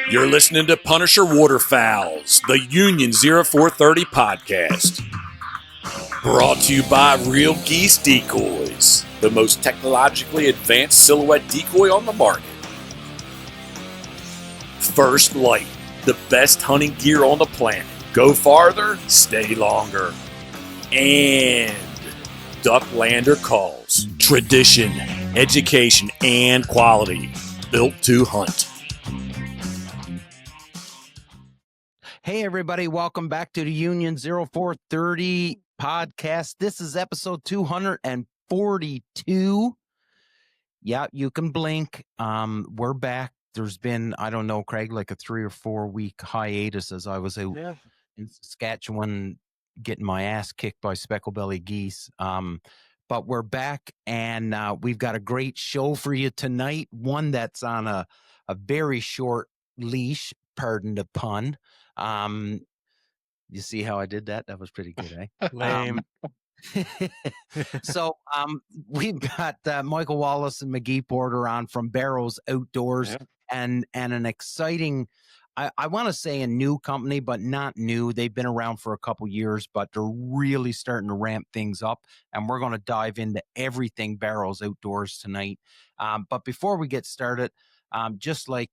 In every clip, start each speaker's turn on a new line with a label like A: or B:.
A: You're listening to Punisher Waterfowls, the Union 0430 podcast. Brought to you by Real Geese Decoys, the most technologically advanced silhouette decoy on the market. First Light, the best hunting gear on the planet. Go farther, stay longer. And Ducklander Calls, tradition, education, and quality. Built to hunt.
B: Hey, everybody. Welcome back to the Union 0430 podcast. This is episode 242. Yeah, you can blink. We're back. There's been, I don't know, Craig, like a 3 or 4 week hiatus as I was out in Saskatchewan getting my ass kicked by speckled-belly geese. But we're back, and we've got a great show for you tonight. One that's on a very short leash, pardon the pun. You see how I did that? That was pretty good, eh?
C: Lame.
B: So we've got Michael Wallace and McGeehee Porter on from Barrow's Outdoors, and an exciting, I want to say a new company, but not new. They've been around for a couple years, but they're really starting to ramp things up, and we're going to dive into everything Barrow's Outdoors tonight. But before we get started, just like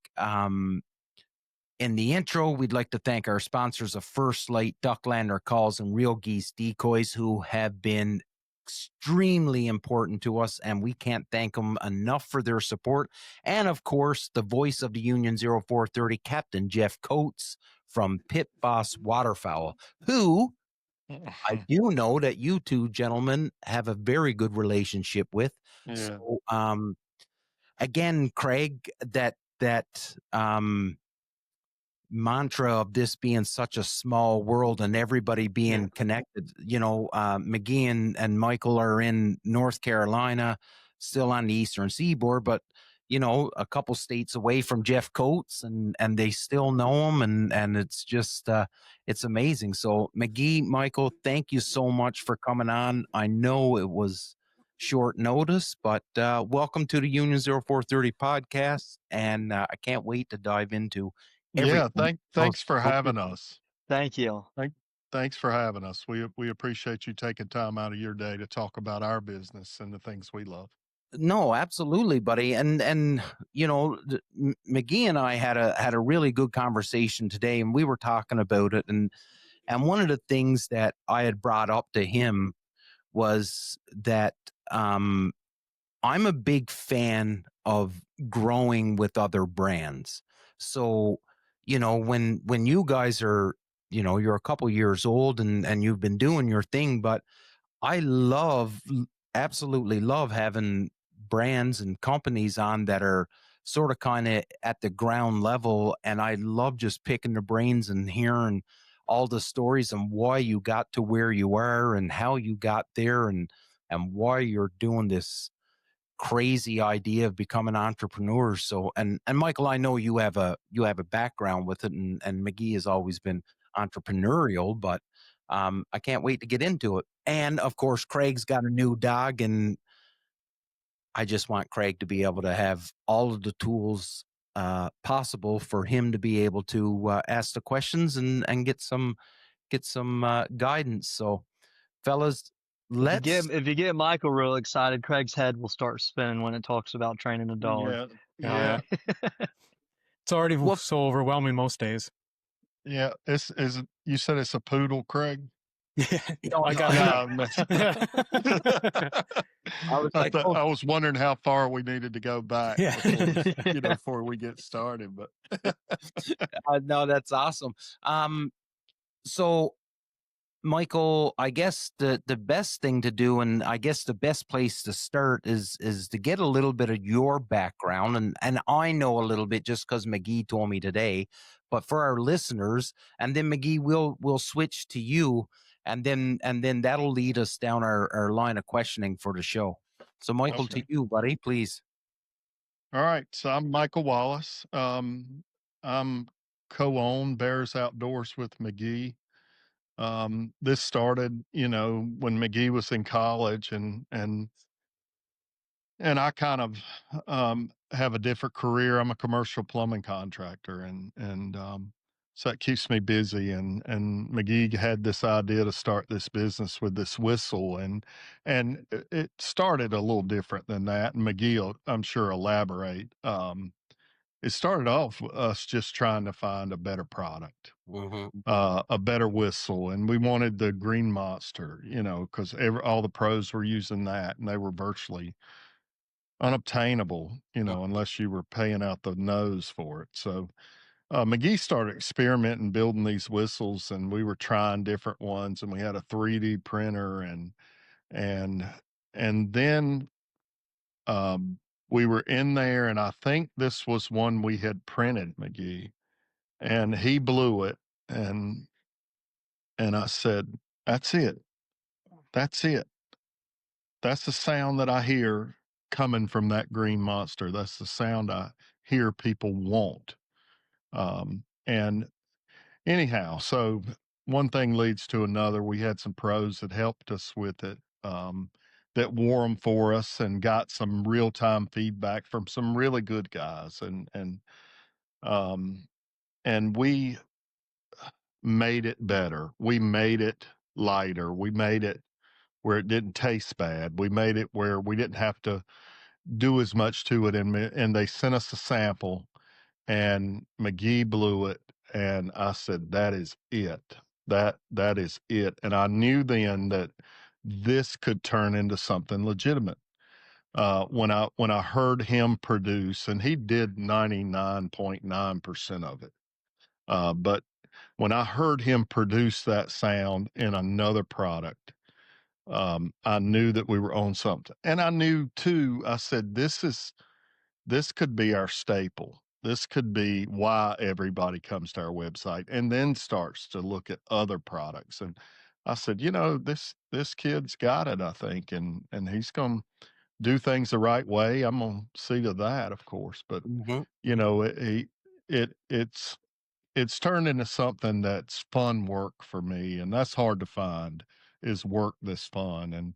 B: in the intro, we'd like to thank our sponsors of First Light, Ducklander Calls, and Real Geese Decoys, who have been extremely important to us, and we can't thank them enough for their support. And of course, the voice of the Union 0430, Captain Jeff Coates from Pit Boss Waterfowl, who I do know that you two gentlemen have a very good relationship with.
C: Yeah.
B: So, again, Craig, that mantra of this being such a small world and everybody being connected, McGeehee and Michael are in North Carolina, still on the Eastern Seaboard, but a couple states away from Jeff Coates, and they still know him, and it's just it's amazing. So McGeehee, Michael, thank you so much for coming on. I know it was short notice, but welcome to the Union 0430 podcast, and I can't wait to dive into
D: thanks for having us.
C: Thank you.
D: Thanks for having us. We appreciate you taking time out of your day to talk about our business and the things we love.
B: No, absolutely, buddy. And McGeehee and I had a really good conversation today, and we were talking about it, and one of the things that I had brought up to him was that I'm a big fan of growing with other brands. So, when you guys are, you're a couple years old and you've been doing your thing, but I absolutely love having brands and companies on that are sort of kind of at the ground level. And I love just picking the brains and hearing all the stories and why you got to where you are and how you got there, and why you're doing this crazy idea of becoming entrepreneurs. So, and Michael, I know you have a background with it, and McGeehee has always been entrepreneurial, but I can't wait to get into it. And of course, Craig's got a new dog, and I just want Craig to be able to have all of the tools possible for him to be able to ask the questions and get some guidance. So, fellas,
C: if you get Michael real excited, Craig's head will start spinning when it talks about training a dog.
D: Yeah.
E: It's already so overwhelming most days.
D: Yeah. You said it's a poodle, Craig?
E: I got
D: I was wondering how far we needed to go back before we get started, but
B: no, that's awesome. So Michael, I guess the best thing to do, and I guess the best place to start is to get a little bit of your background, and I know a little bit just because McGeehee told me today, but for our listeners, and then McGeehee, we'll switch to you, and then that'll lead us down our line of questioning for the show. So Michael,
D: Okay.
B: to you, buddy, please.
D: All right. So I'm Michael Wallace. I'm co-own Bears Outdoors with McGeehee. This started, when McGeehee was in college, and I kind of have a different career. I'm a commercial plumbing contractor, and so it keeps me busy. And McGee had this idea to start this business with this whistle, and it started a little different than that. And McGee will, I'm sure, elaborate. It started off with us just trying to find a better product, a better whistle, and we wanted the Green Monster, because all the pros were using that, and they were virtually unobtainable, unless you were paying out the nose for it. So McGee started experimenting, building these whistles, and we were trying different ones, and we had a 3D printer, and then we were in there, and I think this was one we had printed, McGee, and he blew it, and I said, "That's it. That's it. That's the sound that I hear coming from that Green Monster. That's the sound I hear people want." And anyhow, so one thing leads to another. We had some pros that helped us with it, that wore them for us and got some real time feedback from some really good guys, and we made it better. We made it lighter. We made it where it didn't taste bad. We made it where we didn't have to do as much to it. And they sent us a sample, and McGee blew it, and I said, "That is it. That is it." And I knew then that this could turn into something legitimate. When I heard him produce, and he did 99.9% of it, but when I heard him produce that sound in another product, I knew that we were on something. And I knew too, I said, this could be our staple. This could be why everybody comes to our website and then starts to look at other products. And I said, this kid's got it, I think, and he's going to do things the right way. I'm going to see to that, of course. But it's turned into something that's fun work for me, and that's hard to find, is work that's fun. And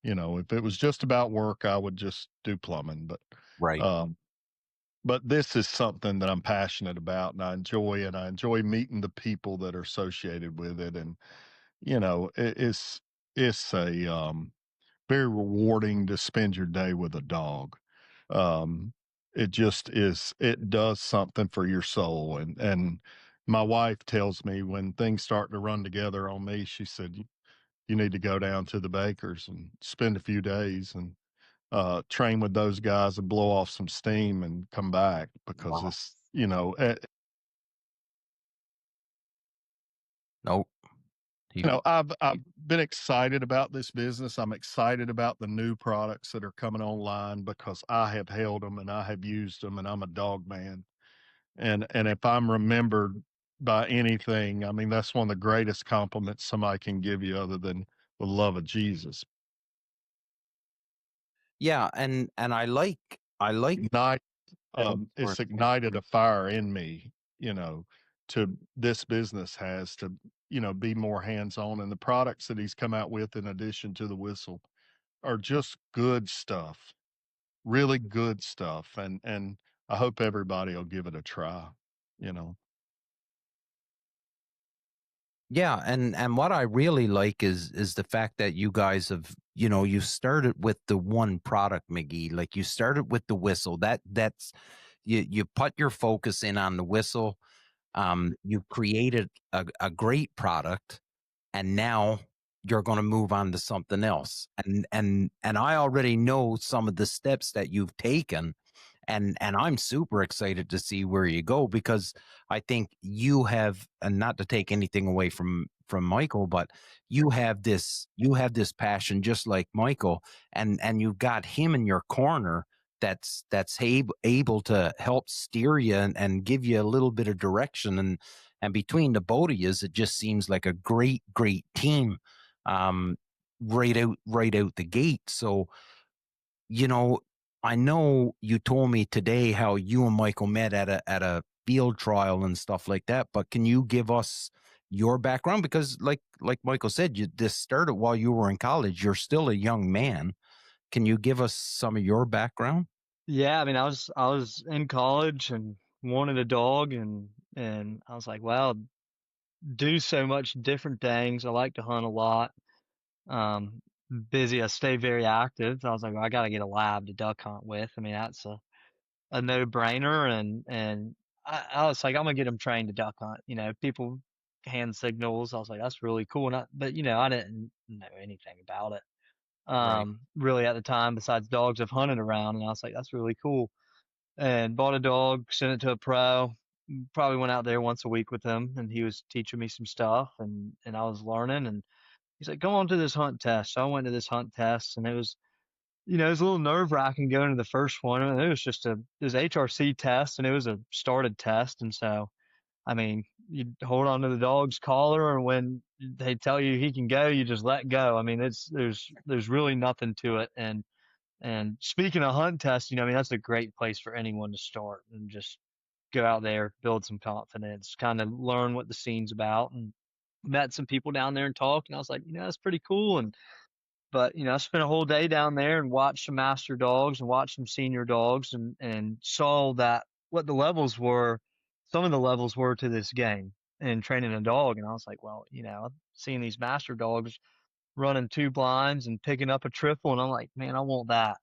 D: if it was just about work, I would just do plumbing. But
B: Right.
D: But this is something that I'm passionate about, and I enjoy it. I enjoy meeting the people that are associated with it, and it's a very rewarding to spend your day with a dog. It just is. It does something for your soul, and my wife tells me when things start to run together on me, she said, "You need to go down to the Bakers and spend a few days and train with those guys and blow off some steam and come back, because
B: Wow.
D: it's
B: Nope.
D: I've been excited about this business. I'm excited about the new products that are coming online, because I have held them and I have used them, and I'm a dog man. And if I'm remembered by anything, I mean, that's one of the greatest compliments somebody can give you, other than the love of Jesus.
B: Yeah, and I like
D: It's ignited a fire in me, to this business has to, be more hands-on. And the products that he's come out with, in addition to the whistle, are just good stuff, really good stuff. And I hope everybody will give it a try.
B: Yeah, and what I really like is the fact that you guys have, you started with the one product, McGee. Like, you started with the whistle. That's you put your focus in on the whistle. You created a great product, and now you're going to move on to something else. And I already know some of the steps that you've taken, and I'm super excited to see where you go, because I think you have, and not to take anything away from Michael, but you have this passion just like Michael, and you've got him in your corner that's able to help steer you and give you a little bit of direction, and between the both of you, it just seems like a great team, right out the gate. So, I know you told me today how you and Michael met at a field trial and stuff like that, but can you give us your background? Because like Michael said, this started while you were in college. You're still a young man. Can you give us some of your background?
C: Yeah, I mean, I was in college and wanted a dog, and I was like, well, do so much different things. I like to hunt a lot. Um, Busy. I stay very active. So I was like, well, I got to get a lab to duck hunt with. I mean, that's a no-brainer, and I was like, I'm gonna get him trained to duck hunt. People hand signals. I was like, that's really cool. But I didn't know anything about it.
B: Right.
C: Really at the time, besides dogs I've hunted around, and I was like, that's really cool. And bought a dog, sent it to a pro. Probably went out there once a week with him, and he was teaching me some stuff, and I was learning. And he's like, "Come on to this hunt test." So I went to this hunt test, and it was a little nerve wracking going to the first one. And it was HRC test, and it was a started test, and so I mean, you hold on to the dog's collar, and when they tell you he can go, you just let go. I mean, there's really nothing to it. And speaking of hunt tests, I mean, that's a great place for anyone to start and just go out there, build some confidence, kind of learn what the scene's about. And met some people down there and talked, and I was like, that's pretty cool. But I spent a whole day down there and watched some master dogs and watched some senior dogs, and saw that what the levels were, some of the levels were to this game and training a dog. And I was like, well, I've seen these master dogs running two blinds and picking up a triple, and I'm like, man, I want that.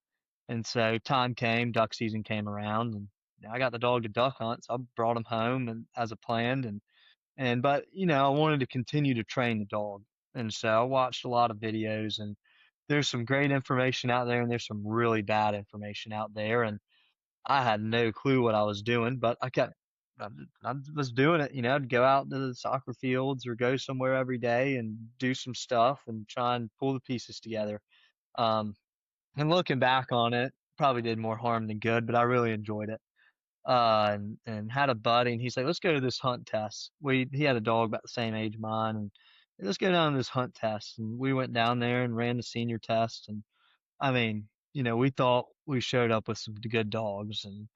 C: And so time came, duck season came around, and I got the dog to duck hunt, so I brought him home and as a planned, but I wanted to continue to train the dog. And so I watched a lot of videos, and there's some great information out there, and there's some really bad information out there. And I had no clue what I was doing, but I was doing it. I'd go out to the soccer fields or go somewhere every day and do some stuff and try and pull the pieces together. Um, and looking back on it, probably did more harm than good, but I really enjoyed it. And had a buddy, and he's like, let's go to this hunt test. He had a dog about the same age of mine, and let's go down to this hunt test. And we went down there and ran the senior test. And I mean, we thought we showed up with some good dogs, and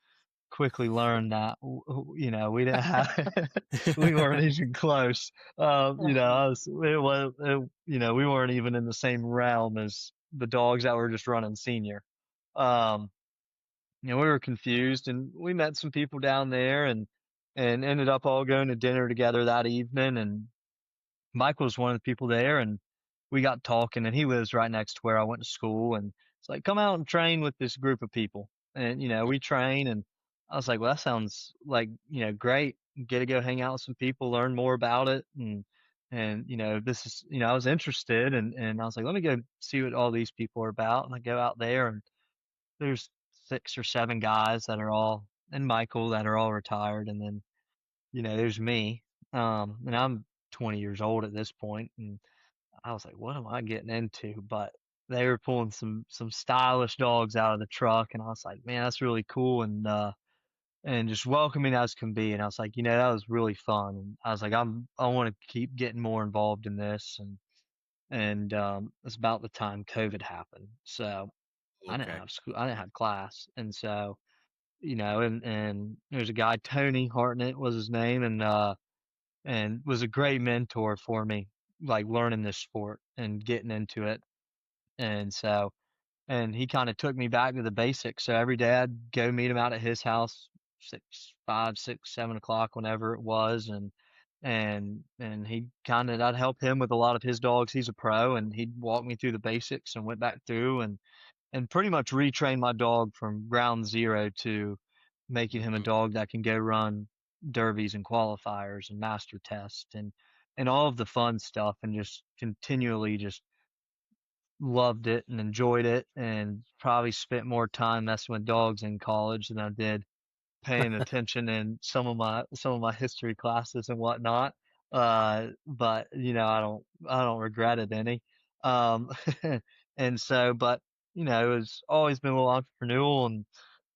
C: quickly learned that, we didn't have, we weren't even close. We weren't even in the same realm as the dogs that were just running senior. Um, we were confused, and we met some people down there, and ended up all going to dinner together that evening. And Michael was one of the people there, and we got talking, and he lives right next to where I went to school. And it's like, come out and train with this group of people. And, we train. And I was like, well, that sounds like, great. Get to go hang out with some people, learn more about it. And, this is, I was interested, and I was like, let me go see what all these people are about. And I go out there, and there's 6 or 7 guys that are all, and Michael, that are all retired. And then, there's me. And I'm 20 years old at this point, and I was like, what am I getting into? But they were pulling some stylish dogs out of the truck, and I was like, man, that's really cool, and just welcoming as can be. And I was like, that was really fun. And I was like, I want to keep getting more involved in this. And it's about the time COVID happened, so I didn't
B: Okay.
C: have school, I didn't have class. And so, and there's a guy, Tony Hartnett was his name, and was a great mentor for me, like learning this sport and getting into it. And so, and he kind of took me back to the basics. So every day I'd go meet him out at his house, 5, 6, 7 o'clock, whenever it was. And he kind of, I'd help him with a lot of his dogs. He's a pro, and he'd walk me through the basics, and went back through and pretty much retrain my dog from ground zero to making him a
B: Mhm.
C: dog that can go run derbies and qualifiers and master tests and all of the fun stuff, and just continually just loved it and enjoyed it, and probably spent more time messing with dogs in college than I did paying attention in some of my history classes and whatnot. But I don't regret it any. Um, and so, but it's always been a little entrepreneurial, and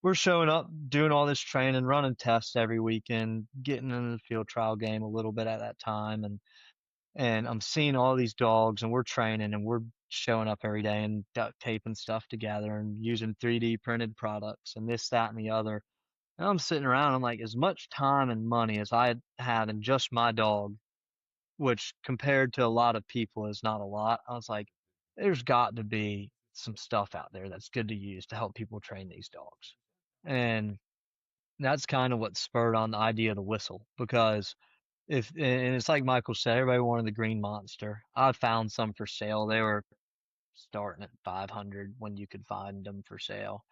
C: we're showing up, doing all this training, running tests every weekend, getting in the field trial game a little bit at that time, and I'm seeing all these dogs, and we're training, and we're showing up every day and duct taping stuff together and using 3D printed products and this, that, and the other. And I'm sitting around, I'm like, as much time and money as I have in just my dog, which compared to a lot of people is not a lot. I was like, there's got to be some stuff out there that's good to use to help people train these dogs. And that's kind of what spurred on the idea of the whistle, because and it's like Michael said, everybody wanted the green monster. I found some for sale. They were starting at 500 when you could find them for sale.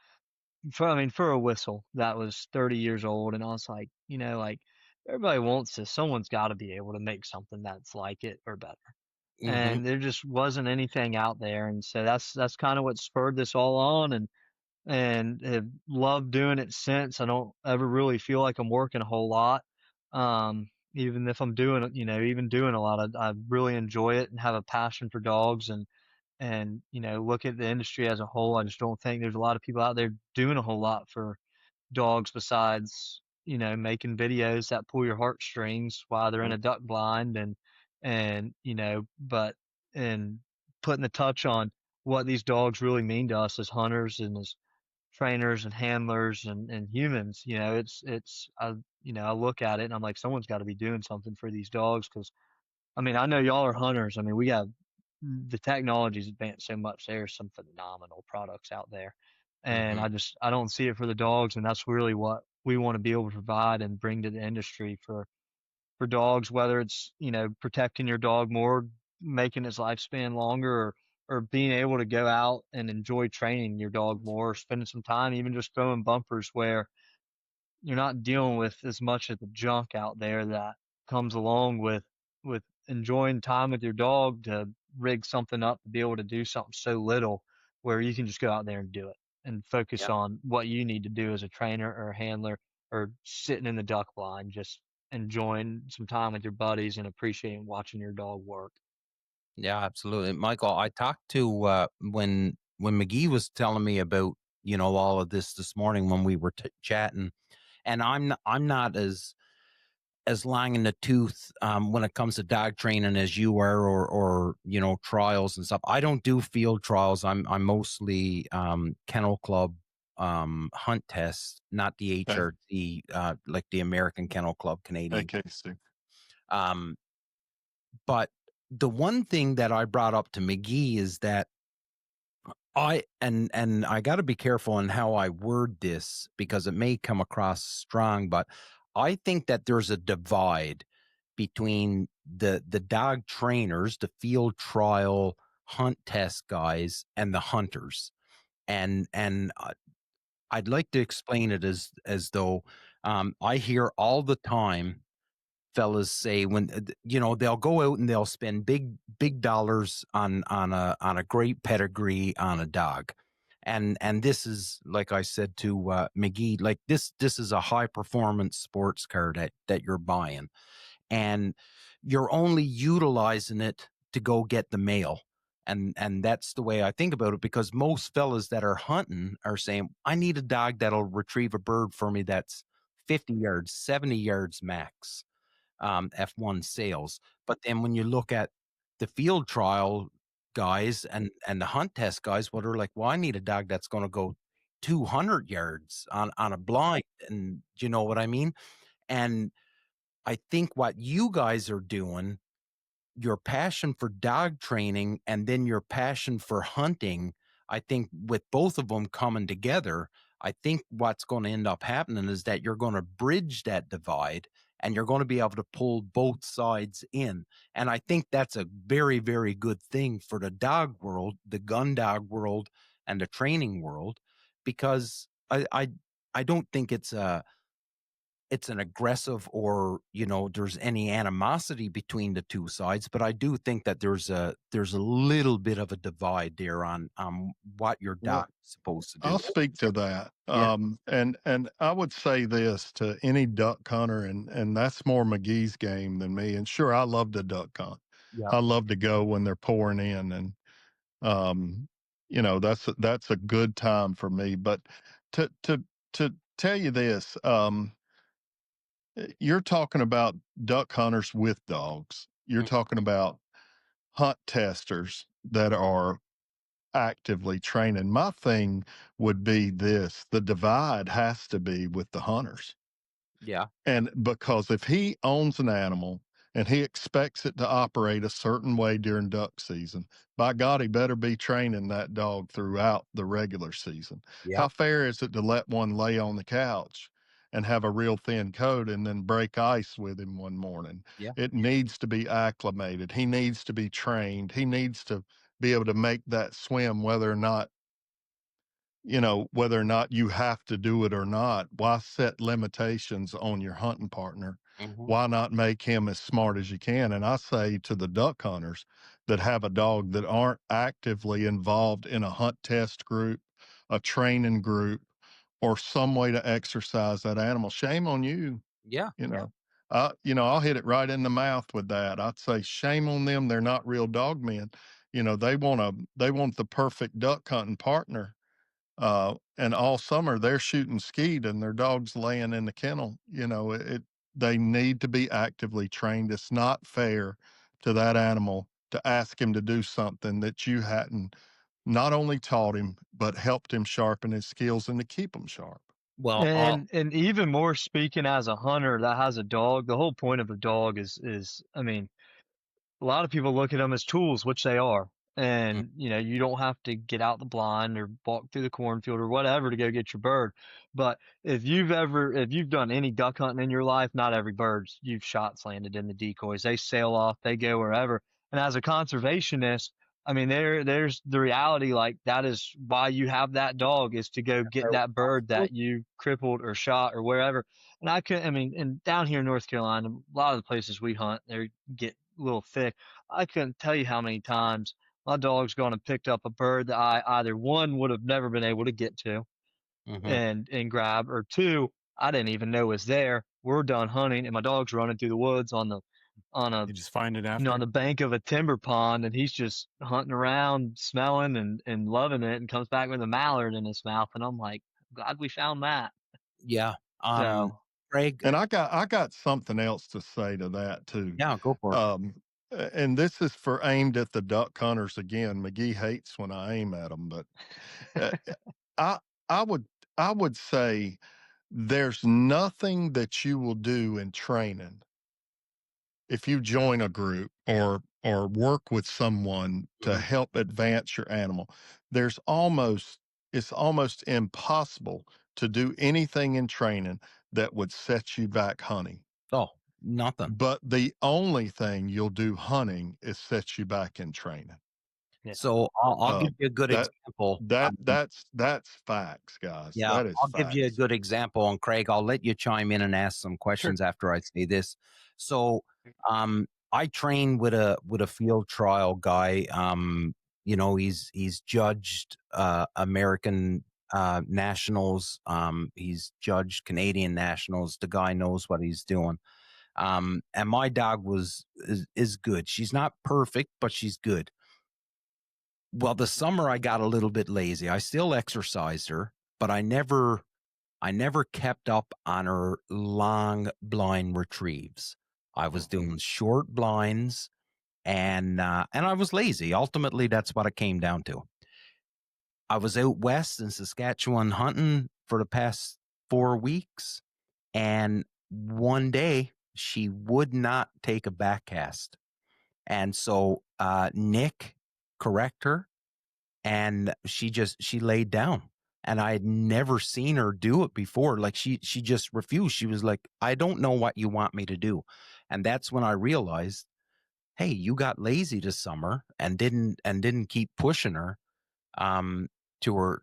C: For a whistle that was 30 years old, and I was like, like everybody wants this. Someone's got to be able to make something that's like it or better.
B: Mm-hmm.
C: And there just wasn't anything out there, and so that's kind of what spurred this all on, and have loved doing it since. I don't ever really feel like I'm working a whole lot. Even if I'm doing, even doing a lot, I really enjoy it and have a passion for dogs, and look at the industry as a whole. I just don't think there's a lot of people out there doing a whole lot for dogs besides making videos that pull your heartstrings while they're in a duck blind, and but and putting the touch on what these dogs really mean to us as hunters and as trainers and handlers and humans. I look at it and I'm like, someone's got to be doing something for these dogs, because I know y'all are hunters. We got the technology's advanced so much. There's some phenomenal products out there, and
B: Mm-hmm.
C: I don't see it for the dogs, and that's really what we want to be able to provide and bring to the industry for dogs, whether it's protecting your dog more, making his lifespan longer, or being able to go out and enjoy training your dog more, spending some time even just throwing bumpers where you're not dealing with as much of the junk out there that comes along with enjoying time with your dog, to rig something up to be able to do something so little, where you can just go out there and do it and focus
B: Yeah.
C: on what you need to do as a trainer or a handler, or sitting in the duck blind just enjoying some time with your buddies and appreciating watching your dog work.
B: Yeah, absolutely. Michael, I talked to when McGee was telling me about, all of this morning when we were chatting, and I'm not as long in the tooth when it comes to dog training as you are, or trials and stuff. I don't do field trials. I'm mostly kennel club hunt tests, not the
D: Okay.
B: HRT, like the American Kennel Club Canadian.
D: AKC.
B: But the one thing that I brought up to McGee is that I got to be careful in how I word this, because it may come across strong, but I think that there's a divide between the dog trainers, the field trial hunt test guys, and the hunters. And I'd like to explain it as though I hear all the time fellas say, when they'll go out and they'll spend big dollars on a great pedigree on a dog, and this is, like I said to McGee, like this is a high performance sports car that you're buying, and you're only utilizing it to go get the mail. And that's the way I think about it, because most fellas that are hunting are saying, I need a dog that'll retrieve a bird for me that's 50 yards, 70 yards max, F1 sales. But then when you look at the field trial guys and the hunt test guys, what are like, well, I need a dog that's going to go 200 yards on a blind. And do you know what I mean? And I think what you guys are doing, your passion for dog training and then your passion for hunting, I think with both of them coming together, I think what's going to end up happening is that you're going to bridge that divide, and you're going to be able to pull both sides in. And I think that's a very, very good thing for the dog world, the gun dog world, and the training world, because I don't think it's an aggressive, or there's any animosity between the two sides, but I do think that there's a little bit of a divide there on what your
D: Well,
B: dog is supposed to do.
D: I'll speak to that.
B: Yeah.
D: And I would say this to any duck hunter, and that's more McGee's game than me. And sure, I love to duck hunt.
B: Yeah.
D: I love to go when they're pouring in, and that's a good time for me. But to tell you this, you're talking about duck hunters with dogs. You're
B: Mm.
D: talking about hunt testers that are actively training. My thing would be this: the divide has to be with the hunters.
B: Yeah.
D: And because if he owns an animal and he expects it to operate a certain way during duck season. By God, he better be training that dog throughout the regular season.
B: Yeah.
D: How fair is it to let one lay on the couch and have a real thin coat and then break ice with him one morning?
B: Yeah.
D: It needs to be acclimated. He needs to be trained. He needs to be able to make that swim, whether or not you have to do it or not. Why set limitations on your hunting partner?
B: Mhm.
D: Why not make him as smart as you can? And I say to the duck hunters that have a dog that aren't actively involved in a hunt test group, a training group, or some way to exercise that animal, shame on you.
B: Yeah.
D: I'll hit it right in the mouth with that. I'd say shame on them. They're not real dog men. They want the perfect duck hunting partner. And all summer they're shooting skeet and their dog's laying in the kennel. They need to be actively trained. It's not fair to that animal to ask him to do something that you hadn't not only taught him, but helped him sharpen his skills and to keep him sharp.
B: Well,
C: And even more speaking as a hunter that has a dog, the whole point of a dog is I mean, a lot of people look at them as tools, which they are. And, you don't have to get out the blind or walk through the cornfield or whatever to go get your bird. But if you've done any duck hunting in your life, not every bird you've shot's landed in the decoys. They sail off, they go wherever. And as a conservationist, I mean, there's the reality, like that is why you have that dog, is to go get that bird that you crippled or shot or wherever. And and down here in North Carolina, a lot of the places we hunt, they get a little thick. I couldn't tell you how many times my dog's gone and picked up a bird that I either one would have never been able to get to and grab, or two, I didn't even know was there. We're done hunting and my dog's running through the woods on
E: You just find it after.
C: on the bank of a timber pond, and he's just hunting around, smelling and loving it, and comes back with a mallard in his mouth. And I'm like, glad we found that.
B: yeah.
C: So
B: Craig.
D: And I got something else to say to that too.
B: Yeah, go for it.
D: And this is aimed at the duck hunters again. McGee hates when I aim at them, but I would say there's nothing that you will do in training if you join a group or work with someone to help advance your animal. It's almost impossible to do anything in training that would set you back hunting.
B: Oh, nothing.
D: But the only thing you'll do hunting is set you back in training.
C: yeah.
B: So I'll give you a good example.
D: That's facts, guys.
B: Yeah,
D: That is
B: I'll
D: facts.
B: give you a good example. And Craig, I'll let you chime in and ask some questions after I say this. So I train with a field trial guy. He's judged American nationals. He's judged Canadian nationals. The guy knows what he's doing. And my dog is good. She's not perfect, but she's good. Well, the summer I got a little bit lazy. I still exercised her, but I never kept up on her long blind retrieves. I was doing short blinds, and I was lazy. Ultimately, that's what it came down to. I was out west in Saskatchewan hunting for the past 4 weeks, and one day she would not take a back cast. And so Nick correct her, and she laid down. And I had never seen her do it before. Like she just refused. She was like, I don't know what you want me to do. And that's when I realized, hey, you got lazy this summer and didn't keep pushing her to her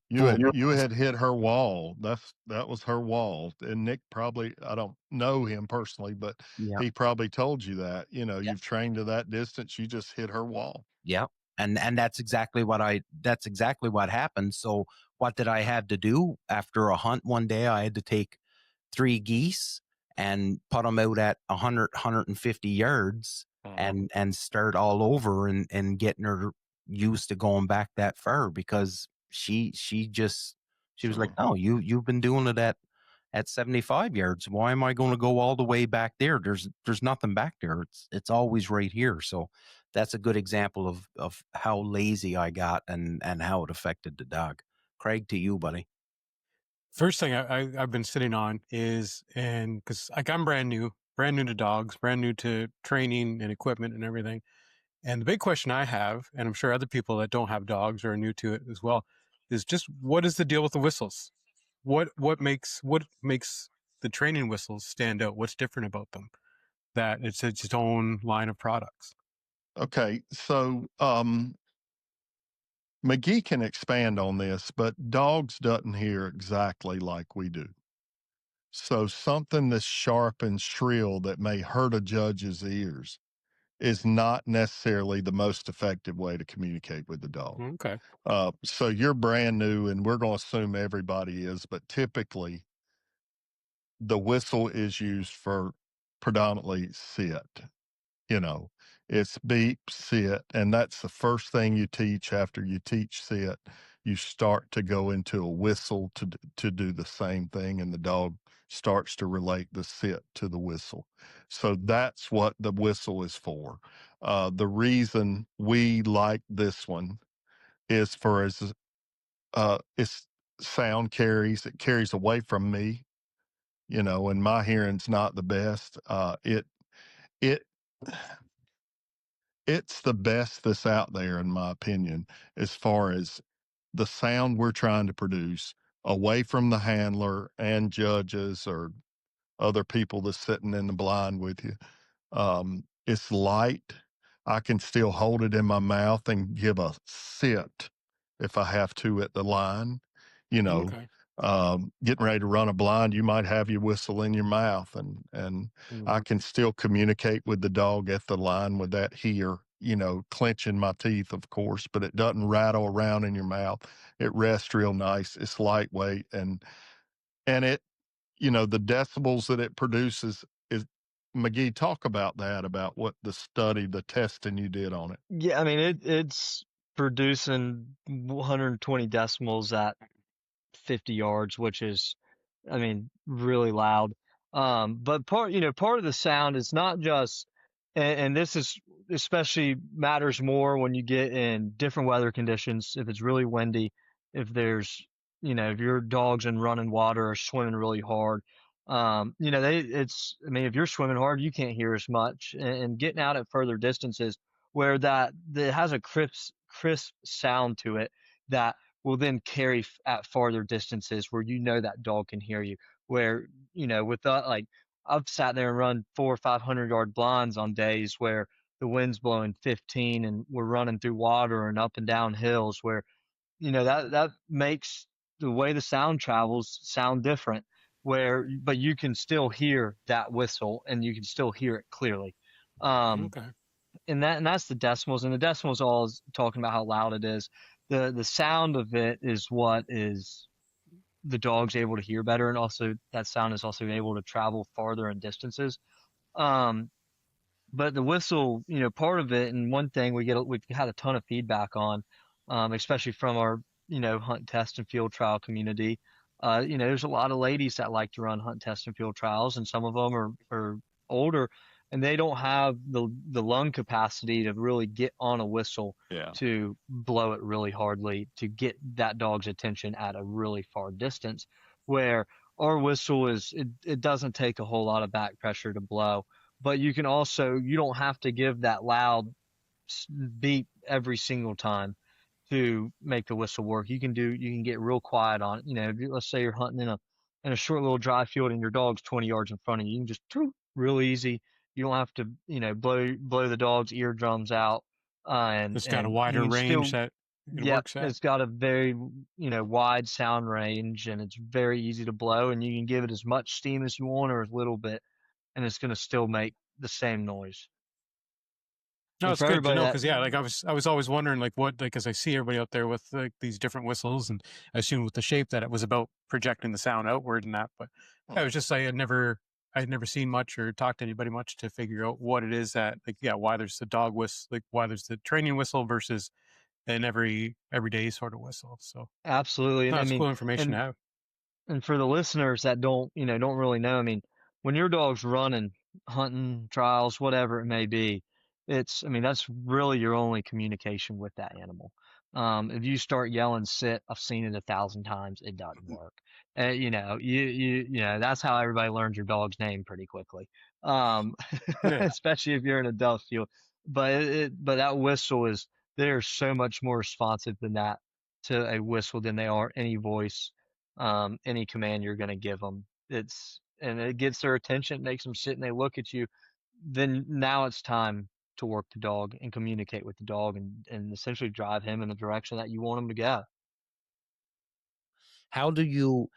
D: You had hit her wall. That was her wall. And Nick probably, I don't know him personally, but he probably told you that. You've trained to that distance, you just hit her wall.
B: Yeah. And that's exactly what happened. So what did I have to do after a hunt one day? I had to take 3 geese and put them out at 150 yards and start all over and getting her used to going back that far, because she was like, no, you've been doing it at 75 yards. Why am I going to go all the way back there? There's nothing back there. It's always right here. So that's a good example of how lazy I got and how it affected the dog. Craig, to you, buddy.
E: First thing I've been sitting on is, and because I'm brand new, brand new to dogs, brand new to training and equipment and everything. And the big question I have, and I'm sure other people that don't have dogs or are new to it as well, is just what is the deal with the whistles? What makes the training whistles stand out? What's different about them that it's its own line of products?
D: Okay, so McGee can expand on this, but dogs doesn't hear exactly like we do. So something that's sharp and shrill that may hurt a judge's ears is not necessarily the most effective way to communicate with the dog.
E: Okay.
D: So you're brand new, and we're going to assume everybody is, but typically the whistle is used for predominantly sit. You know, it's beep, sit, and that's the first thing you teach after you teach sit. You start to go into a whistle to do the same thing, and the dog starts to relate the sit to the whistle. So that's what the whistle is for. The reason we like this one is for its sound carries. It carries away from me, and my hearing's not the best. It It's the best that's out there, in my opinion, as far as the sound we're trying to produce away from the handler and judges or other people that's sitting in the blind with you. It's light. I can still hold it in my mouth and give a sit if I have to at the line. You know,
E: Okay.
D: getting ready to run a blind, you might have your whistle in your mouth, and I can still communicate with the dog at the line with that here. Clenching my teeth, of course, but it doesn't rattle around in your mouth. It rests real nice. It's lightweight, and it, the decibels that it produces is McGee, talk about that, about what the testing you did on it.
C: Yeah, I mean it's producing 120 decimals at 50 yards, which is, I mean, really loud. But part of the sound is not just, and this is especially matters more when you get in different weather conditions. If it's really windy, if there's, if your dog's in running water or swimming really hard, I mean, if you're swimming hard, you can't hear as much, and getting out at further distances where that has a crisp sound to it that will then carry at farther distances where that dog can hear you. Where with that, like I've sat there and run 400 or 500 yard blinds on days where the wind's blowing 15 and we're running through water and up and down hills where that makes the way the sound travels sound different. But you can still hear that whistle and you can still hear it clearly.
E: Okay.
C: And that's the decimals, and the decimals all is talking about how loud it is. The sound of it is what is the dog's able to hear better, and also that sound is also able to travel farther in distances. But the whistle, part of it, and one thing we've had a ton of feedback on, especially from our hunt, test, and field trial community. There's a lot of ladies that like to run hunt, test, and field trials, and some of them are older, and they don't have the lung capacity to really get on a whistle to blow it really hardly to get that dog's attention at a really far distance. Where our whistle it doesn't take a whole lot of back pressure to blow, but you don't have to give that loud beep every single time to make the whistle work. You can get real quiet on it. Let's say you're hunting in a short little dry field and your dog's 20 yards in front of you. You can just real easy. You don't have to, blow the dog's eardrums out.
E: It's got a
C: And you
E: wider
C: can
E: range
C: still,
E: that it
C: yeah,
E: works at.
C: it's got a very, wide sound range, and it's very easy to blow, and you can give it as much steam as you want or as little bit, and it's going to still make the same noise.
E: No,
C: And
E: it's
C: for
E: good to
C: everybody
E: know
C: that,
E: because like I was always wondering like what, like, as I see everybody out there with like these different whistles, and I assumed with the shape that it was about projecting the sound outward and that, but I was just I had never seen much or talked to anybody much to figure out what it is that why there's the dog whistle, like why there's the training whistle versus an everyday sort of whistle. So
C: absolutely. And
E: no,
C: I
E: it's
C: mean,
E: cool information to
C: and
E: have.
C: And for the listeners that don't really know, I mean, when your dog's running, hunting, trials, whatever it may be, I mean, that's really your only communication with that animal. If you start yelling sit, I've seen it 1,000 times, it doesn't work. You know, you know, that's how everybody learns your dog's name pretty quickly.
E: Yeah.
C: Especially if you're in a dust field. But that whistle is, they're so much more responsive than that to a whistle than they are any voice, any command you're going to give them. And it gets their attention, makes them sit and they look at you. Then now it's time to work the dog and communicate with the dog and essentially drive him in the direction that you want him to go.
B: How do you,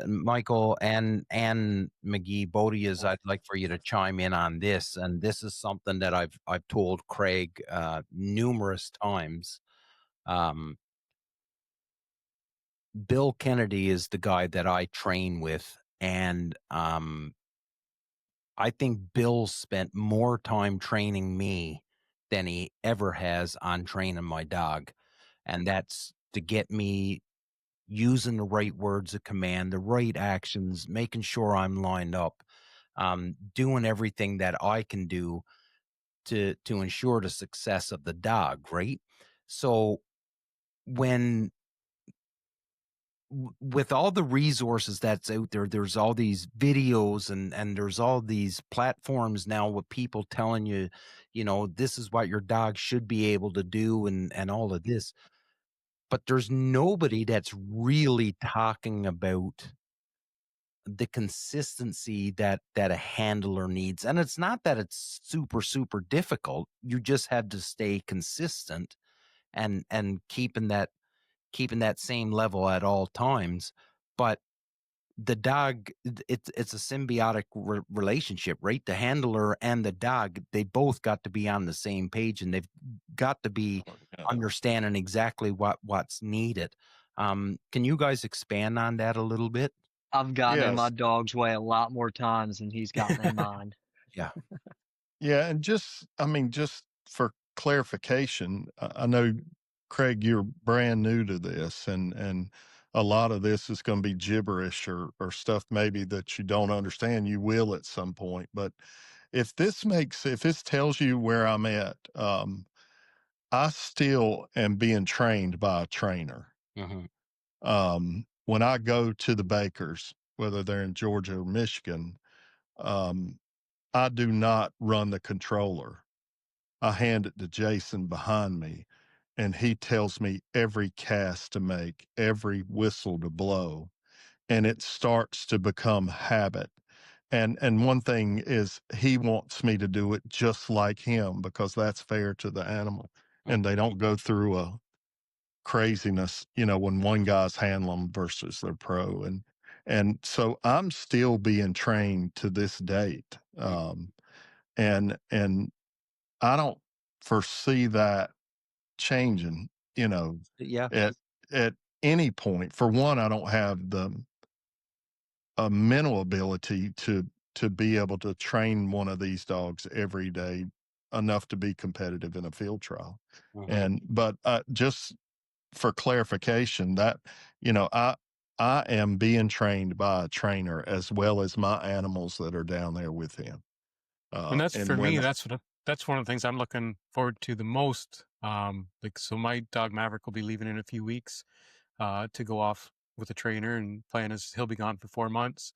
B: Michael and McGee, both of yous, I'd like for you to chime in on this. And this is something that I've told Craig numerous times. Bill Kennedy is the guy that I train with, and I think Bill spent more time training me than he ever has on training my dog. And that's to get me using the right words of command, the right actions, making sure I'm lined up, doing everything that I can do to ensure the success of the dog, right? So when with all the resources that's out there, there's all these videos and there's all these platforms now with people telling you, you know, this is what your dog should be able to do and all of this. But there's nobody that's really talking about the consistency that a handler needs. And it's not that it's super difficult. You just have to stay consistent and keeping that same level at all times. But the dog, it's a symbiotic relationship, right? The handler and the dog, they both got to be on the same page, and they've got to be understanding exactly what's needed. Can you guys expand on that a little bit?
C: I've gotten in my
D: Yes.
C: dog's way a lot more times than he's gotten in mine.
B: Yeah.
D: Yeah, and just for clarification, I know, Craig, you're brand new to this, and a lot of this is going to be gibberish or stuff maybe that you don't understand. You will at some point, but if this tells you where I'm at, I still am being trained by a trainer. When I go to the bakers, whether they're in Georgia or Michigan, I do not run the controller. I hand it to Jason behind me, and he tells me every cast to make, every whistle to blow, and it starts to become habit. And one thing is, he wants me to do it just like him because that's fair to the animal, and they don't go through a craziness, you know, when one guy's handling them versus their pro. And so I'm still being trained to this date. And I don't foresee that changing, you know,
B: Yeah.
D: at any point. For one, I don't have the mental ability to be able to train one of these dogs every day enough to be competitive in a field trial. But just for clarification, that, you know, I am being trained by a trainer as well as my animals that are down there with him.
E: And that's,
D: And
E: for me,
D: when
E: that's one of the things I'm looking forward to the most. Like, so my dog Maverick will be leaving in a few weeks, to go off with a trainer, and plan is he'll be gone for 4 months.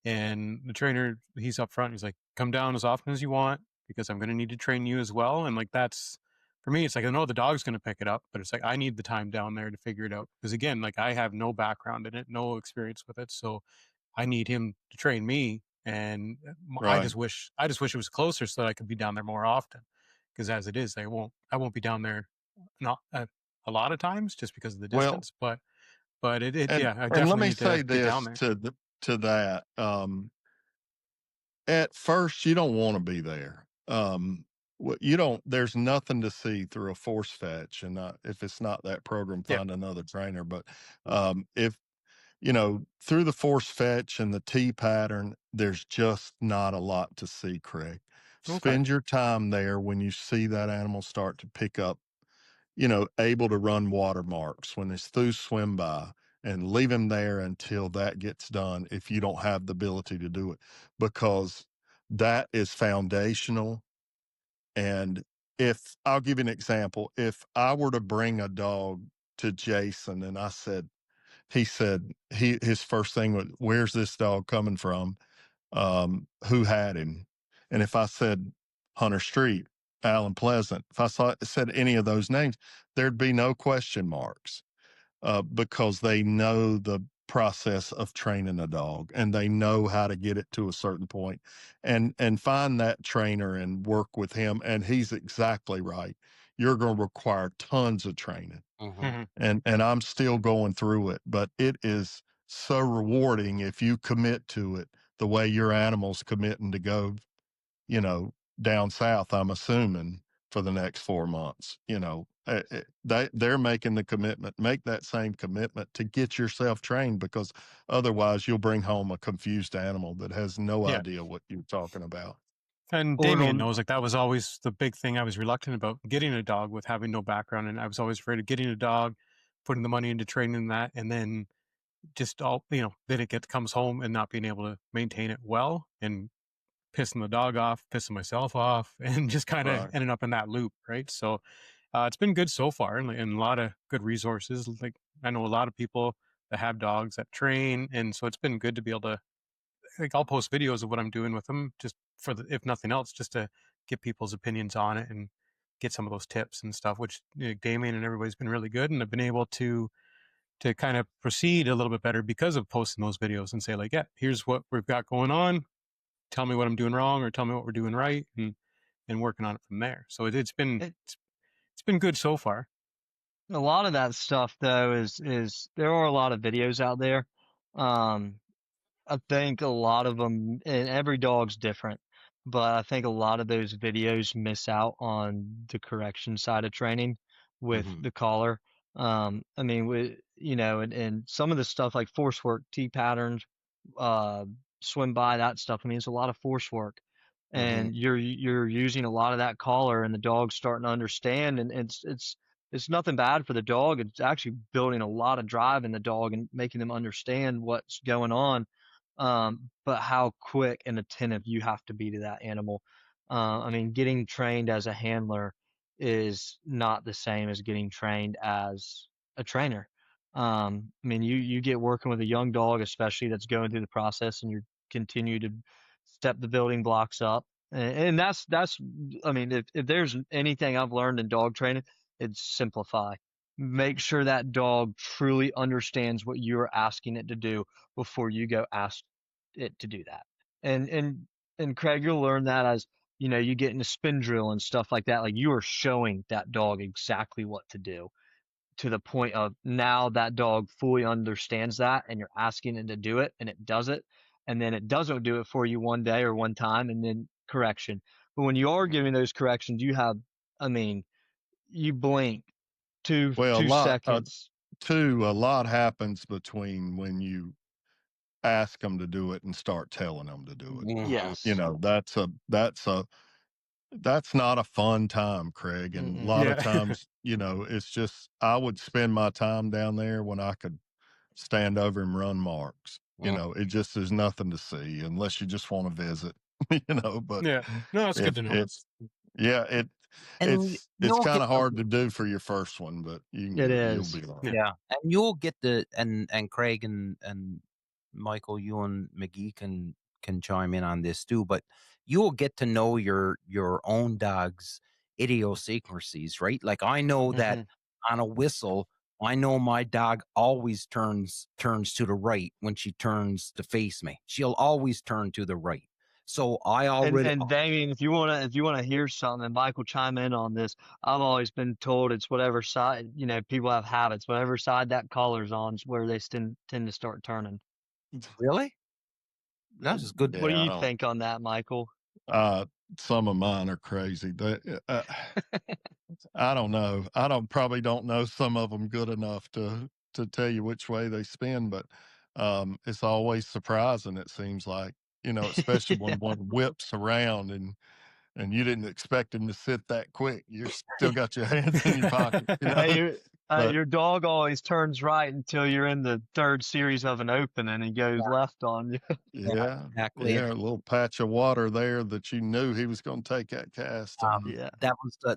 E: And the trainer, he's up front. He's like, come down as often as you want, because I'm going to need to train you as well. And like, that's, for me, it's like, I know the dog's going to pick it up, but it's like, I need the time down there to figure it out. Because again, like, I have no background in it, no experience with it. So I need him to train me. And I
D: Right.
E: just wish it was closer so that I could be down there more often. Because as it is, I won't be down there not a lot of times just because of the
D: Well,
E: distance. But it
D: and
E: yeah, I
D: let
E: definitely
D: me
E: need to
D: say
E: get down
D: this
E: there.
D: to that. At first, you don't want to be there. You don't. There's nothing to see through a force fetch, and if it's not that program,
E: Yeah.
D: find another trainer. But if you know, through the force fetch and the T pattern, there's just not a lot to see, Craig.
E: Okay.
D: Spend your time there when you see that animal start to pick up, you know, able to run watermarks when it's through swim by, and leave him there until that gets done if you don't have the ability to do it, because that is foundational. And if I'll give you an example, if I were to bring a dog to Jason and I said, he said his first thing was, "Where's this dog coming from? Who had him?" And if I said Hunter Street, Allen Pleasant, if I said any of those names, there'd be no question marks, because they know the process of training a dog and they know how to get it to a certain point, and find that trainer and work with him. And he's exactly right. You're going to require tons of training,
B: Mhm.
D: and I'm still going through it, but it is so rewarding if you commit to it the way your animal's committing to go, down south, I'm assuming, for the next 4 months. They're making the commitment. Make that same commitment to get yourself trained, because otherwise you'll bring home a confused animal that has no
E: Yeah.
D: idea what you're talking about.
E: And
C: Or
E: Damien
C: it'll-
E: knows, like, that was always the big thing I was reluctant about getting a dog with having no background. And I was always afraid of getting a dog, putting the money into training that, and then just then it comes home and not being able to maintain it well, and pissing the dog off, pissing myself off, and just kind of
D: Right.
E: ending up in that loop. Right. So it's been good so far, and a lot of good resources. Like, I know a lot of people that have dogs that train. And so it's been good to be able to, like, I'll post videos of what I'm doing with them, just for if nothing else, just to get people's opinions on it and get some of those tips and stuff, which Damien and everybody's been really good. And I've been able to kind of proceed a little bit better because of posting those videos and say, like, yeah, here's what we've got going on. Tell me what I'm doing wrong, or tell me what we're doing right, and working on it from there. So it's been good so far.
C: A lot of that stuff though is there are a lot of videos out there. I think a lot of them, and every dog's different, but I think a lot of those videos miss out on the correction side of training with
B: Mhm.
C: the collar. I mean, and some of the stuff like force work, T patterns, swim by, that stuff. I mean, it's a lot of force work, and you're using a lot of that collar, and the dog's starting to understand, and it's nothing bad for the dog. It's actually building a lot of drive in the dog and making them understand what's going on. But how quick and attentive you have to be to that animal. I mean, getting trained as a handler is not the same as getting trained as a trainer. I mean, you get working with a young dog, especially that's going through the process, and you continue to step the building blocks up. And that's, I mean, if there's anything I've learned in dog training, it's simplify. Make sure that dog truly understands what you're asking it to do before you go ask it to do that. And Craig, you'll learn that as you get into spin drill and stuff like that. Like, you are showing that dog exactly what to do, to the point of now that dog fully understands that, and you're asking it to do it, and it does it, and then it doesn't do it for you one day or one time, and then correction. But when you are giving those corrections, I mean, you blink two
D: Well,
C: seconds.
D: a lot happens between when you ask them to do it and start telling them to do it.
B: Mhm.
C: Yes.
D: That's not a fun time, Craig. And a
C: Mm-mm.
D: lot of
E: Yeah.
D: times, it's just, I would spend my time down there when I could stand over and run marks. It just is nothing to see unless you just want to visit, but
E: Yeah. No, that's good to know.
D: yeah,
B: And
D: it's
B: you'll
D: kind
B: get
D: of hard to do for your first one, but
C: It
D: you'll
C: is.
D: be all
E: Yeah.
D: right.
B: yeah, and you'll get and Craig and Michael, you and McGee can chime in on this too, but you'll get to know your own dog's idiosyncrasies, right? Like, I know that on a whistle, I know my dog always turns to the right when she turns to face me. She'll always turn to the right. So I already
C: And Damien, if you wanna hear something, and Michael, chime in on this. I've always been told it's whatever side, people have habits. Whatever side that collar's on is where they tend to start turning.
B: really? That's just good.
C: What do
D: Yeah,
C: you think on that, Michael?
D: some of mine are crazy. I don't know. Probably don't know some of them good enough to tell you which way they spin, but it's always surprising. It seems like, especially when one whips around and you didn't expect him to sit that quick. You're still got your hands in your pocket,
C: Hey,
D: But
C: your dog always turns right until you're in the third series of an open, and he goes left on you.
D: yeah,
B: Exactly.
D: yeah, a little patch of water there that you knew he was going to take that cast on.
C: Yeah.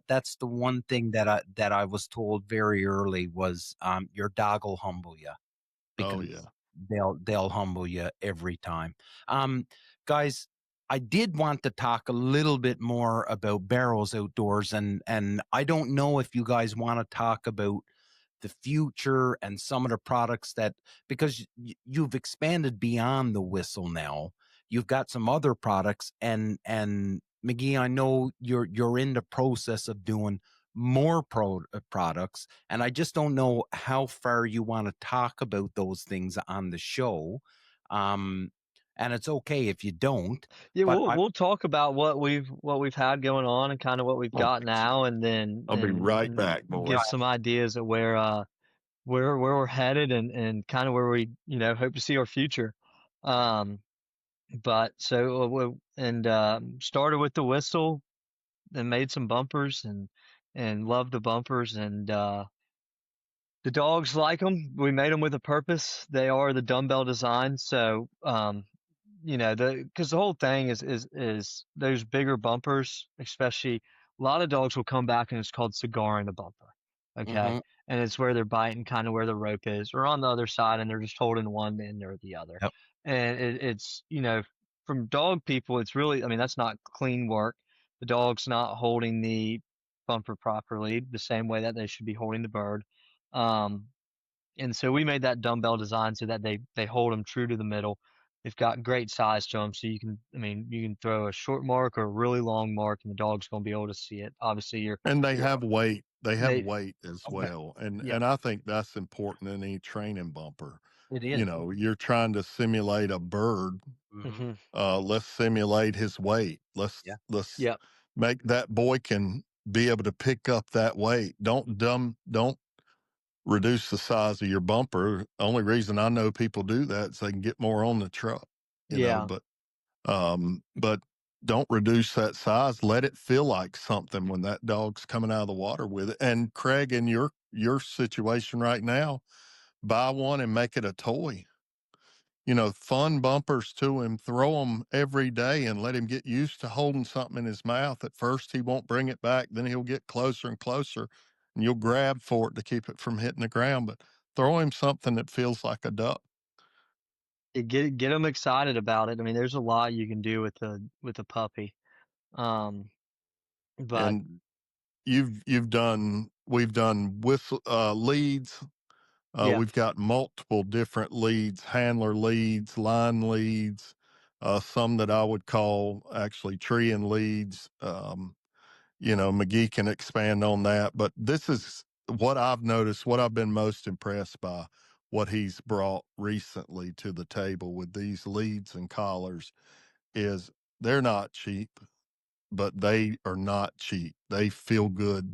B: That's the one thing that I was told very early was, your dog will humble you. because
D: yeah.
B: they'll humble you every time. Guys, I did want to talk a little bit more about Barrows Outdoors, and I don't know if you guys want to talk about the future and some of the products that, because you've expanded beyond the whistle now. You've got some other products, and McGee, I know you're in the process of doing more products, and I just don't know how far you want to talk about those things on the show. And it's okay if you don't.
C: Yeah,
B: But
C: we'll talk about what we've had going on and kind of what we've
D: Oh,
C: got now, and then
D: I'll be right
C: and
D: back, boys.
C: give some ideas of where we're headed, and kind of where we hope to see our future. But so started with the whistle and made some bumpers, and loved the bumpers, and the dogs like them. We made them with a purpose. They are the dumbbell design. So, because the whole thing is those bigger bumpers, especially a lot of dogs will come back and it's called cigar in the bumper. Okay.
B: Mhm.
C: And it's where they're biting kind of where the rope is, or on the other side, and they're just holding one end or the other.
B: Yep.
C: And it's, from dog people, it's really, I mean, that's not clean work. The dog's not holding the bumper properly the same way that they should be holding the bird. Um, and so we made that dumbbell design so that they hold them true to the middle. They've got great size to them, so you can throw a short mark or a really long mark, and the dog's going to be able to see it. Obviously,
D: And they have weight. They have
C: they
D: weight as
B: Okay.
D: well. And
C: Yep.
D: I think that's important in any training bumper.
B: It is.
D: You're trying to simulate a bird.
B: Mhm.
D: Let's simulate his weight. Let's
C: Yep.
D: make that boy can be able to pick up that weight. Don't reduce the size of your bumper. Only reason I know people do that is they can get more on the truck,
C: Yeah.
D: but don't reduce that size. Let it feel like something when that dog's coming out of the water with it. And Craig, in your situation right now, buy one and make it a toy. Fun bumpers to him, throw them every day and let him get used to holding something in his mouth. At first, he won't bring it back. Then he'll get closer and closer, and you'll grab for it to keep it from hitting the ground. But throw him something that feels like a duck.
C: Get them excited about it. I mean, there's a lot you can do with a puppy. But
D: And we've done whistle leads.
C: yeah,
D: We've got multiple different leads, handler leads, line leads, some that I would call actually tree and leads. McGee can expand on that, but this is what I've noticed, what I've been most impressed by, what he's brought recently to the table with these leads and collars is they're not cheap, but they are not cheap. They feel good.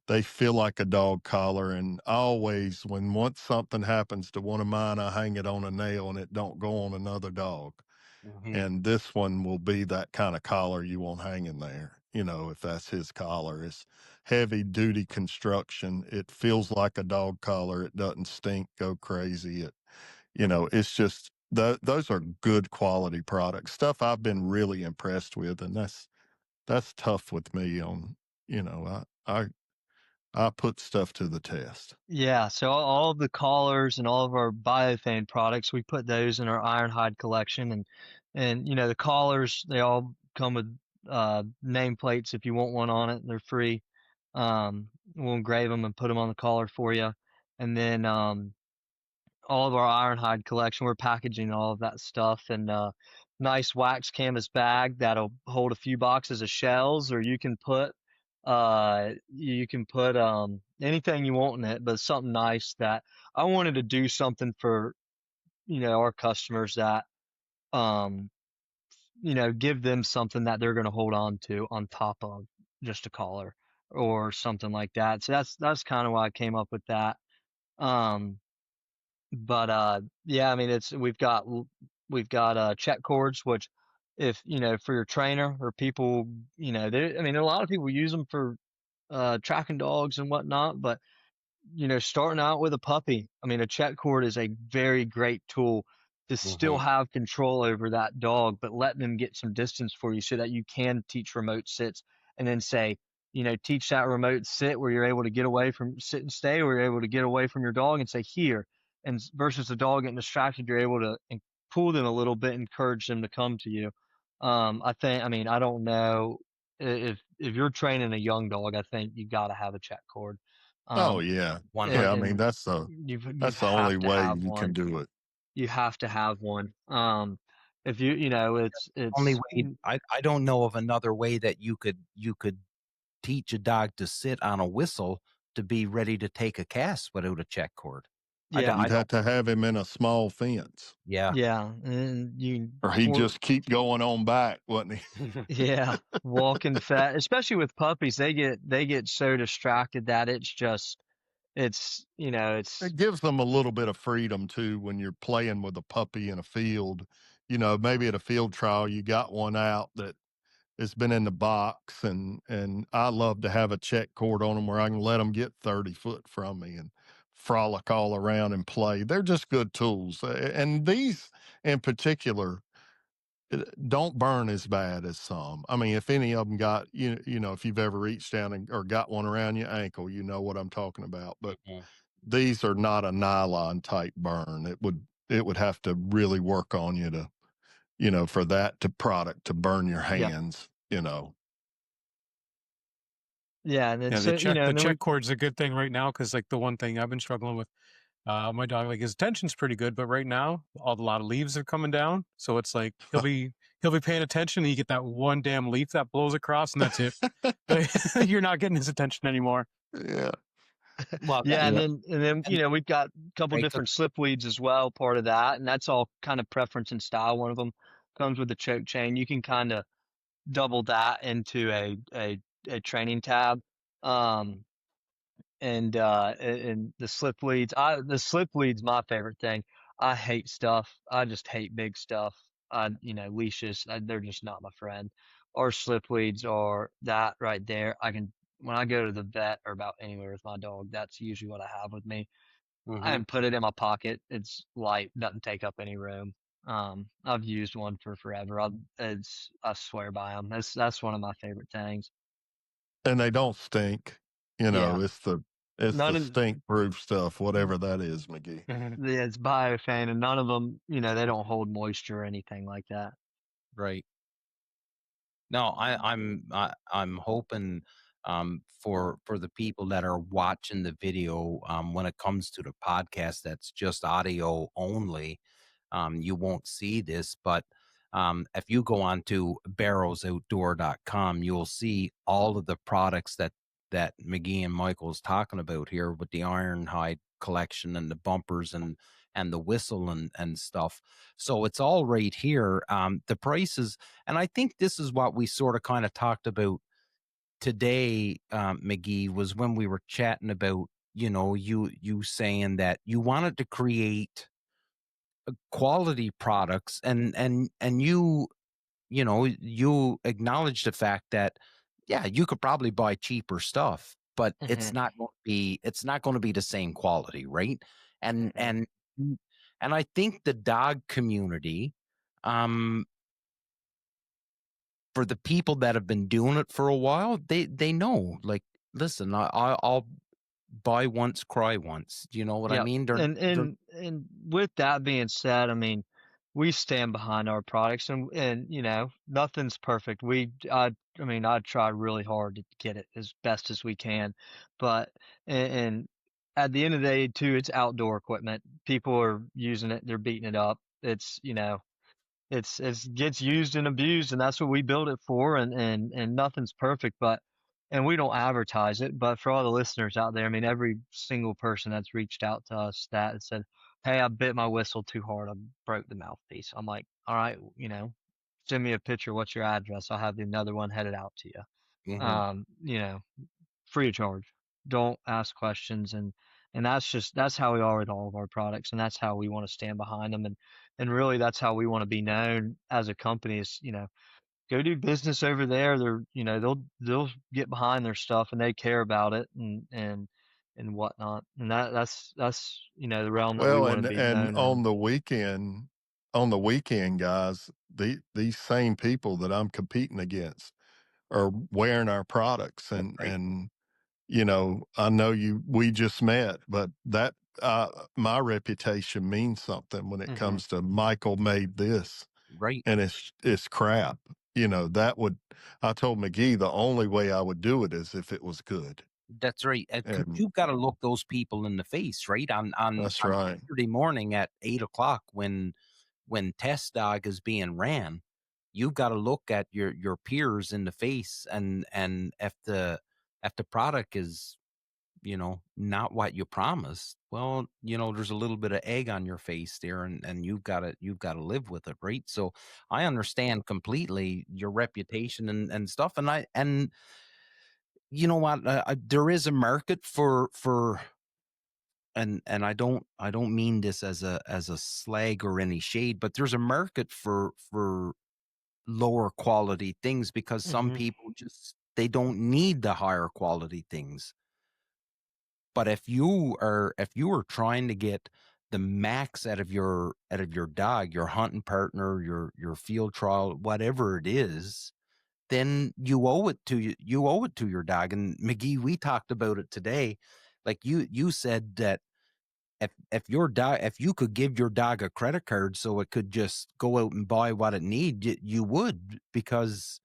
D: They feel like a dog collar. And always, once something happens to one of mine, I hang it on a nail and it don't go on another dog.
B: Mhm.
D: And this one will be that kind of collar you want hanging there. If that's his collar, it's heavy duty construction. It feels like a dog collar. It doesn't stink, go crazy. It's just those are good quality products, stuff I've been really impressed with. And that's tough with me on, I put stuff to the test.
C: yeah. So all of the collars and all of our biothane products, we put those in our Ironhide collection, and the collars, they all come with nameplates. If you want one on it, they're free. We'll engrave them and put them on the collar for you, and then all of our Ironhide collection, we're packaging all of that stuff in a nice wax canvas bag that'll hold a few boxes of shells, or you can put anything you want in it, but something nice. That I wanted to do something for our customers that um give them something that they're going to hold on to on top of just a collar or something like that. So that's kind of why I came up with that. um but yeah, I mean, we've got check cords, which, if for your trainer or people, I mean, a lot of people use them for tracking dogs and whatnot. But starting out with a puppy, I mean, a check cord is a very great tool to still
B: Mhm.
C: have control over that dog, but let them get some distance for you so that you can teach remote sits, and then say, teach that remote sit where you're able to get away from sit and stay, or you're able to get away from your dog and say, here. and versus a dog getting distracted, you're able to pull them a little bit, encourage them to come to you. I don't know if you're training a young dog, I think you got to have a check cord.
D: Oh yeah.
B: One
D: Yeah. I
B: hundred.
D: mean, that's
C: You
D: the only
C: have to
D: way
C: have
D: you can
C: one.
D: do it.
C: You have to have one. If you know, it's
B: Only way. I don't know of another way that you could teach a dog to sit on a whistle to be ready to take a cast without a check cord.
C: Yeah.
D: You'd have to have him in a small fence.
B: Yeah.
C: Yeah, and you
D: Or he'd just keep going on back, wouldn't he?
C: yeah, walking fat, especially with puppies, they get so distracted that it's
D: It gives them a little bit of freedom too when you're playing with a puppy in a field. Maybe at a field trial you got one out that has been in the box, and I love to have a check cord on them where I can let them get 30 foot from me and frolic all around and play. They're just good tools, and these in particular don't burn as bad as some. I mean, if any of them got if you've ever reached down or got one around your ankle, you know what I'm talking about. But these are not a nylon type burn. It would have to really work on you to, for that product to burn your hands,
C: Yeah, and then
E: Yeah,
C: so
E: the
C: and then
E: check cord's a good thing right now, because like the one thing I've been struggling with, my dog, like his attention's pretty good, but right now a lot of leaves are coming down, so it's like he'll be paying attention, and you get that one damn leaf that blows across, and that's it. You're not getting his attention anymore.
D: Yeah.
B: Well,
C: yeah, and then we've got a couple
B: Right.
C: different slip weeds as well, part of that, and that's all kind of preference and style. One of them comes with a choke chain. You can kind of double that into a training tab. And the slip leads. The slip lead's my favorite thing. I hate stuff. I just hate big stuff. Leashes, they're just not my friend. Or slip leads, or that right there. When I go to the vet or about anywhere with my dog, that's usually what I have with me. I put it in my pocket. It's light, doesn't take up any room. I've used one for forever. I swear by them. That's one of my favorite things.
D: And they don't stink.
C: Yeah.
D: It's the stink proof stuff, whatever that is, McGee.
C: Yeah, it's biofan, and none of them, they don't hold moisture or anything like that.
B: Right. No, I'm hoping for the people that are watching the video, when it comes to the podcast that's just audio only, you won't see this, but if you go on to barrowsoutdoor.com, you'll see all of the products that McGeehee and Michael is talking about here, with the Ironhide collection and the bumpers and the whistle and stuff. So it's all right here. The prices, and I think this is what we sort of kind of talked about today, McGeehee, was when we were chatting about, you saying that you wanted to create quality products, and you acknowledge the fact that, yeah, you could probably buy cheaper stuff, but it's not going to be the same quality, right? And I think the dog community, for the people that have been doing it for a while, they know, like, listen, I'll buy once, cry once. You know what I mean?
C: And with that being said, I mean, we stand behind our products, and nothing's perfect. I try really hard to get it as best as we can, but and at the end of the day too, it's outdoor equipment. People are using it, they're beating it up. It's it's gets used and abused, and that's what we build it for, and nothing's perfect, and we don't advertise it, but for all the listeners out there, I mean, every single person that's reached out to us that said, hey, I bit my whistle too hard, I broke the mouthpiece. I'm like, all right, send me a picture. What's your address? I'll have another one headed out to you. Free of charge. Don't ask questions, and that's how we are with all of our products, and that's how we want to stand behind them, and really that's how we want to be known as a company. Is go do business over there. They're they'll get behind their stuff, and they care about it, and whatnot, and that's the realm that we
D: Well,
C: want to
D: and
C: be known in.
D: on the weekend, guys, these same people that I'm competing against are wearing our products, and I know we just met, but that my reputation means something when it
C: Mhm.
D: comes to Michael made this,
B: Right.
D: and it's crap. You know, I told McGee the only way I would do it is if it was good.
B: That's right. 'Cause
D: And
B: you've got to look those people in the face, right? On
D: that's right.
B: Saturday morning at 8 o'clock when test dog is being ran, you've got to look at your peers in the face, and if the product is, not what you promised, well, there's a little bit of egg on your face there, and you've got to live with it, right? So I understand completely your reputation and stuff, and you know what, there is a market for and I don't mean this as a slag or any shade, but there's a market for lower quality things, because some
C: Mhm.
B: people they don't need the higher quality things. But if you are trying to get the max out of your dog, your hunting partner, your field trial, whatever it is, then you owe it to your dog. And McGee, we talked about it today. Like you said that if you could give your dog a credit card so it could just go out and buy what it needs, you would, because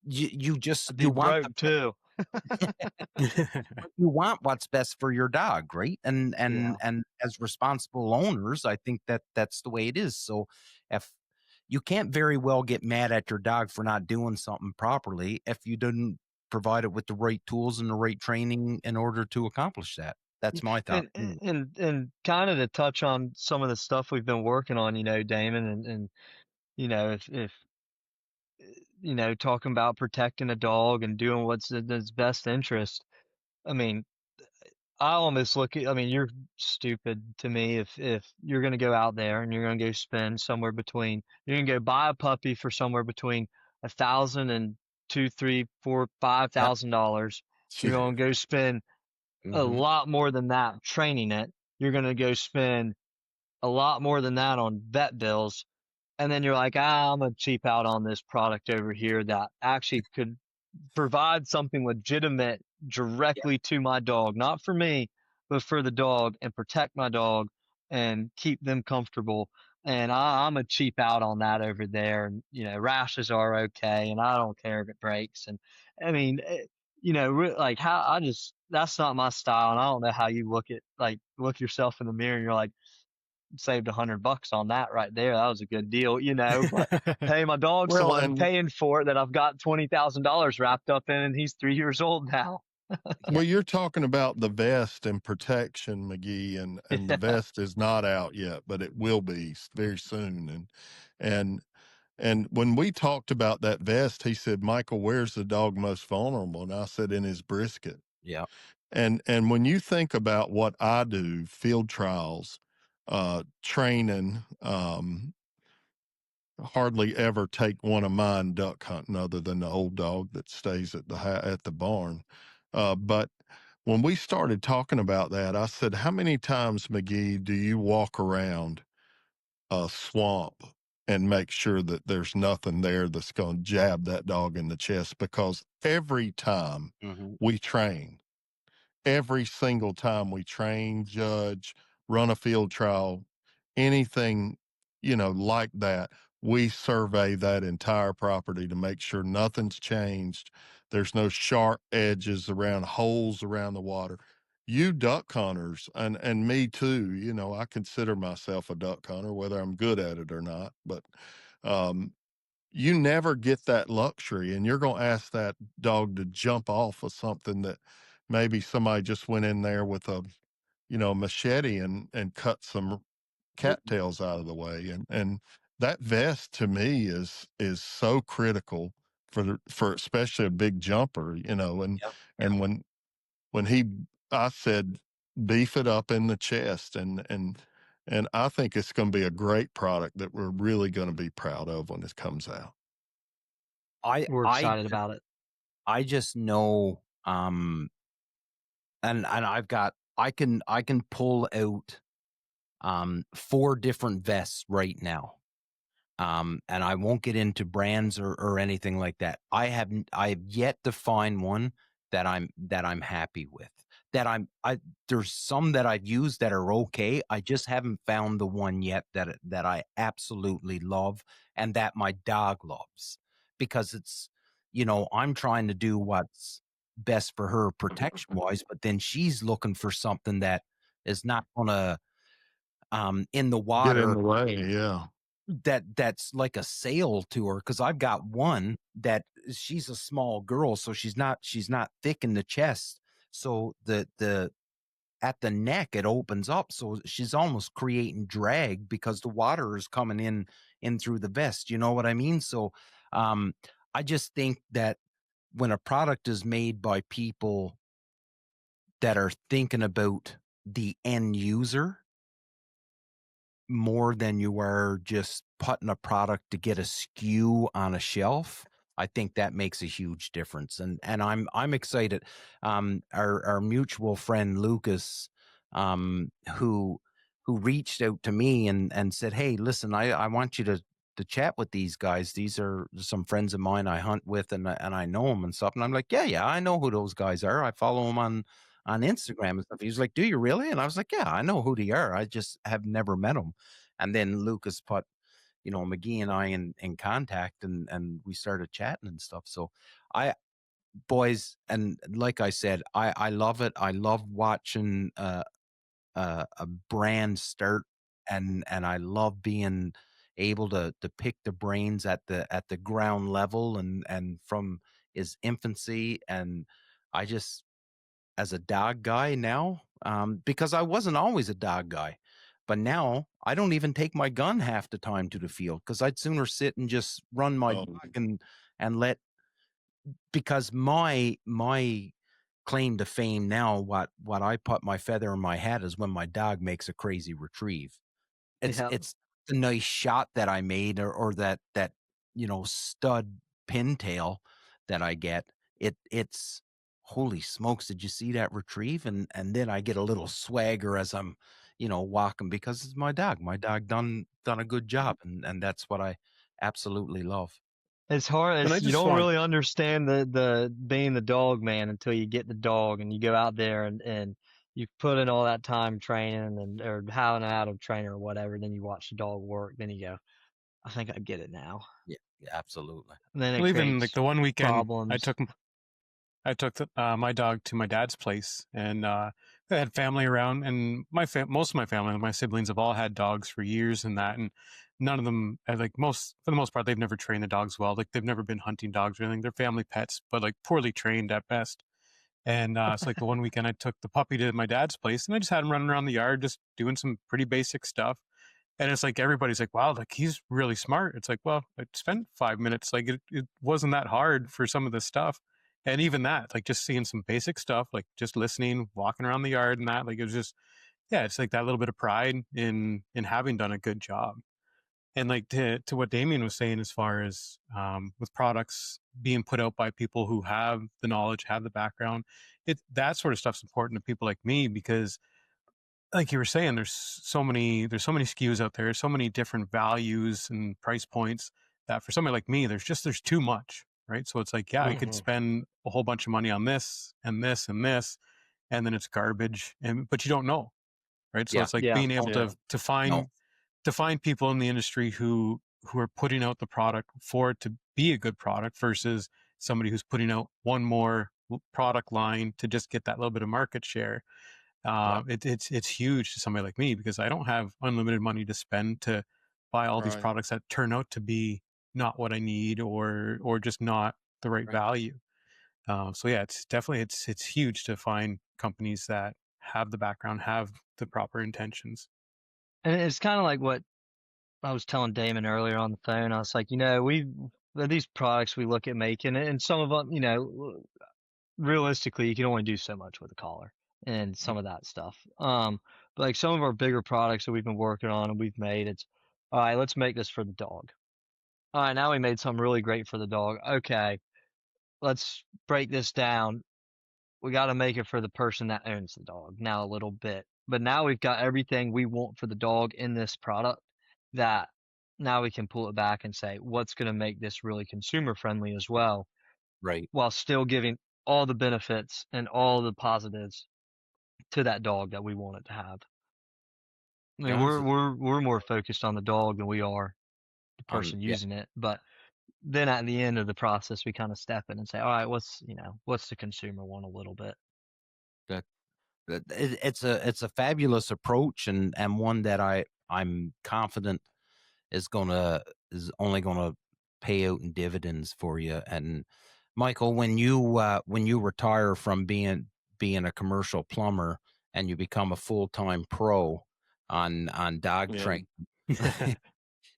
B: you
C: I'd be broke too.
B: what's best for your dog, right? And
C: Yeah.
B: as responsible owners, I think that's the way it is. So if you can't very well get mad at your dog for not doing something properly if you didn't provide it with the right tools and the right training in order to accomplish that. That's my thought.
C: And kind of to touch on some of the stuff we've been working on, Damon, and if talking about protecting a dog and doing what's in his best interest. I mean, I almost look at, I mean, you're stupid to me if you're going to go out there and you're going to go spend somewhere between, you're going to go buy a puppy for somewhere between $1,000 and
B: Yep.
C: $5,000. You're going to go spend a
B: Mhm.
C: lot more than that training it. You're going to go spend a lot more than that on vet bills. And then you're like, I'm going to cheap out on this product over here that actually could provide something legitimate directly to my dog, not for me, but for the dog, and protect my dog and keep them comfortable. And I'm a cheap out on that over there. And, rashes are okay. And I don't care if it breaks. And I mean, like that's not my style. And I don't know how you look yourself in the mirror and you're like, saved $100 on that right there. That was a good deal, but hey, my dog's the
D: Well,
C: one
D: and
C: paying for it that I've got $20,000 wrapped up in, and he's 3 years old now.
D: well, you're talking about the vest and protection, McGee, and the vest is not out yet, but it will be very soon. And when we talked about that vest, he said, Michael, where's the dog most vulnerable? And I said, in his brisket.
B: Yeah.
D: And when you think about what I do, field trials, training, hardly ever take one of mine duck hunting other than the old dog that stays at the barn. But when we started talking about that, I said, how many times, McGee, do you walk around a swamp and make sure that there's nothing there that's going to jab that dog in the chest? Because every time
B: Mhm.
D: we train, every single time we train, judge, run a field trial, anything, like that, we survey that entire property to make sure nothing's changed. There's no sharp edges around holes around the water. You duck hunters, and me too, I consider myself a duck hunter, whether I'm good at it or not, but you never get that luxury, and you're going to ask that dog to jump off of something that maybe somebody just went in there with a machete and cut some cattails out of the way. And that vest to me is so critical for especially a big jumper, and
B: Yep.
D: and I said beef it up in the chest, and I think it's going to be a great product that we're really going to be proud of when it comes out.
C: We're excited about it.
B: I just know, and I can pull out 4 different vests right now. And I won't get into brands or anything like that. I have yet to find one that I'm happy with. that there's some that I've used that are okay. I just haven't found the one yet that I absolutely love and that my dog loves, because it's, I'm trying to do what's best for her protection wise, but then she's looking for something that is not gonna in the
D: Get in
B: water
D: the way. Yeah.
B: that's like a sail to her, because I've got one that she's a small girl, so she's not thick in the chest, so the at the neck it opens up, so she's almost creating drag because the water is coming in through the vest, you know what I mean? So um I just think that when a product is made by people that are thinking about the end user more than you are just putting a product to get a SKU on a shelf, I think that makes a huge difference. And I'm excited. Our mutual friend Lucas, who reached out to me and said, "Hey, listen, I want you to chat with these guys. These are some friends of mine I hunt with, and I know them and stuff." And I'm like, "Yeah, I know who those guys are. I follow them on Instagram and stuff." He was like, "Do you really?" And I was like, "Yeah, I know who they are. I just have never met them." And then Lucas put, McGee and I in contact, and we started chatting and stuff. So I, boys, and like I said, I love it. I love watching a brand start, and I love being able to pick the brains at the ground level and from his infancy. And I just, as a dog guy now, because I wasn't always a dog guy, but now I don't even take my gun half the time to the field, because I'd sooner sit and just run my dog and let, because my claim to fame now, what I put my feather in my hat, is when my dog makes a crazy retrieve.
C: Yeah.
B: It's the nice shot that I made, or that stud pintail that I get. It's holy smokes, did you see that retrieve? And then I get a little swagger as I'm walking, because it's my dog. My dog done a good job, and that's what I absolutely love.
C: It's hard.
A: And I
C: You
A: just
C: don't
A: want
C: really understand the being the dog man until you get the dog and you go out there and you put in all that time training and or having an out of trainer or whatever. Then you watch the dog work. Then you go, I think I get it now.
B: Yeah, absolutely.
C: And then it
E: Well, even like
C: creates
E: the one weekend
C: problems.
E: I took my dog to my dad's place, and I had family around, and most of my family, my siblings, have all had dogs for years, and none of them, for the most part, they've never trained the dogs well. Like they've never been hunting dogs or anything. They're family pets, but like poorly trained at best. And so like the one weekend, I took the puppy to my dad's place, and I just had him running around the yard, just doing some pretty basic stuff. And it's like everybody's like, wow, like he's really smart. It's like, well, I spent 5 minutes. Like it wasn't that hard for some of this stuff. And even that, like just seeing some basic stuff, like just listening, walking around the yard and that, like it was just, yeah, it's like that little bit of pride in having done a good job. And like to what Damien was saying, as far as with products being put out by people who have the knowledge, have the background, that sort of stuff's important to people like me, because like you were saying, there's so many SKUs out there, so many different values and price points, that for somebody like me, there's too much, right? So it's like, yeah, I could spend a whole bunch of money on this and this and this, and then it's garbage, but you don't know, right? So
B: Yeah.
E: it's like
C: Yeah.
E: being able
D: Yeah.
E: to to find people in the industry who are putting out the product for it to be a good product, versus somebody who's putting out one more product line to just get that little bit of market share. It's huge to somebody like me, because I don't have unlimited money to spend to buy all these
D: Right.
E: products that turn out to be not what I need, or just not the right
B: Right.
E: value. So yeah, it's definitely it's huge to find companies that have the background, have the proper intentions.
C: And it's kind of like what I was telling Damon earlier on the phone. I was like, these products we look at making, and some of them, realistically, you can only do so much with a collar and some of that stuff. But like some of our bigger products that we've been working on and we've made, it's all right, let's make this for the dog. All right, now we made something really great for the dog. Okay, let's break this down. We got to make it for the person that owns the dog now a little bit. But now we've got everything we want for the dog in this product, that now we can pull it back and say, what's going to make this really consumer friendly as well,
B: Right.
C: while still giving all the benefits and all the positives to that dog that we want it to have. I mean,
B: Guys,
C: we're more focused on the dog than we are the person
B: yeah,
C: using it. But then at the end of the process, we kind of step in and say, all right, what's the consumer want a little bit?
B: that it's a fabulous approach, and one that I'm confident is only gonna pay out in dividends for you. And Michael, when you retire from being a commercial plumber and you become a full-time pro on dog
D: Yeah.
B: training,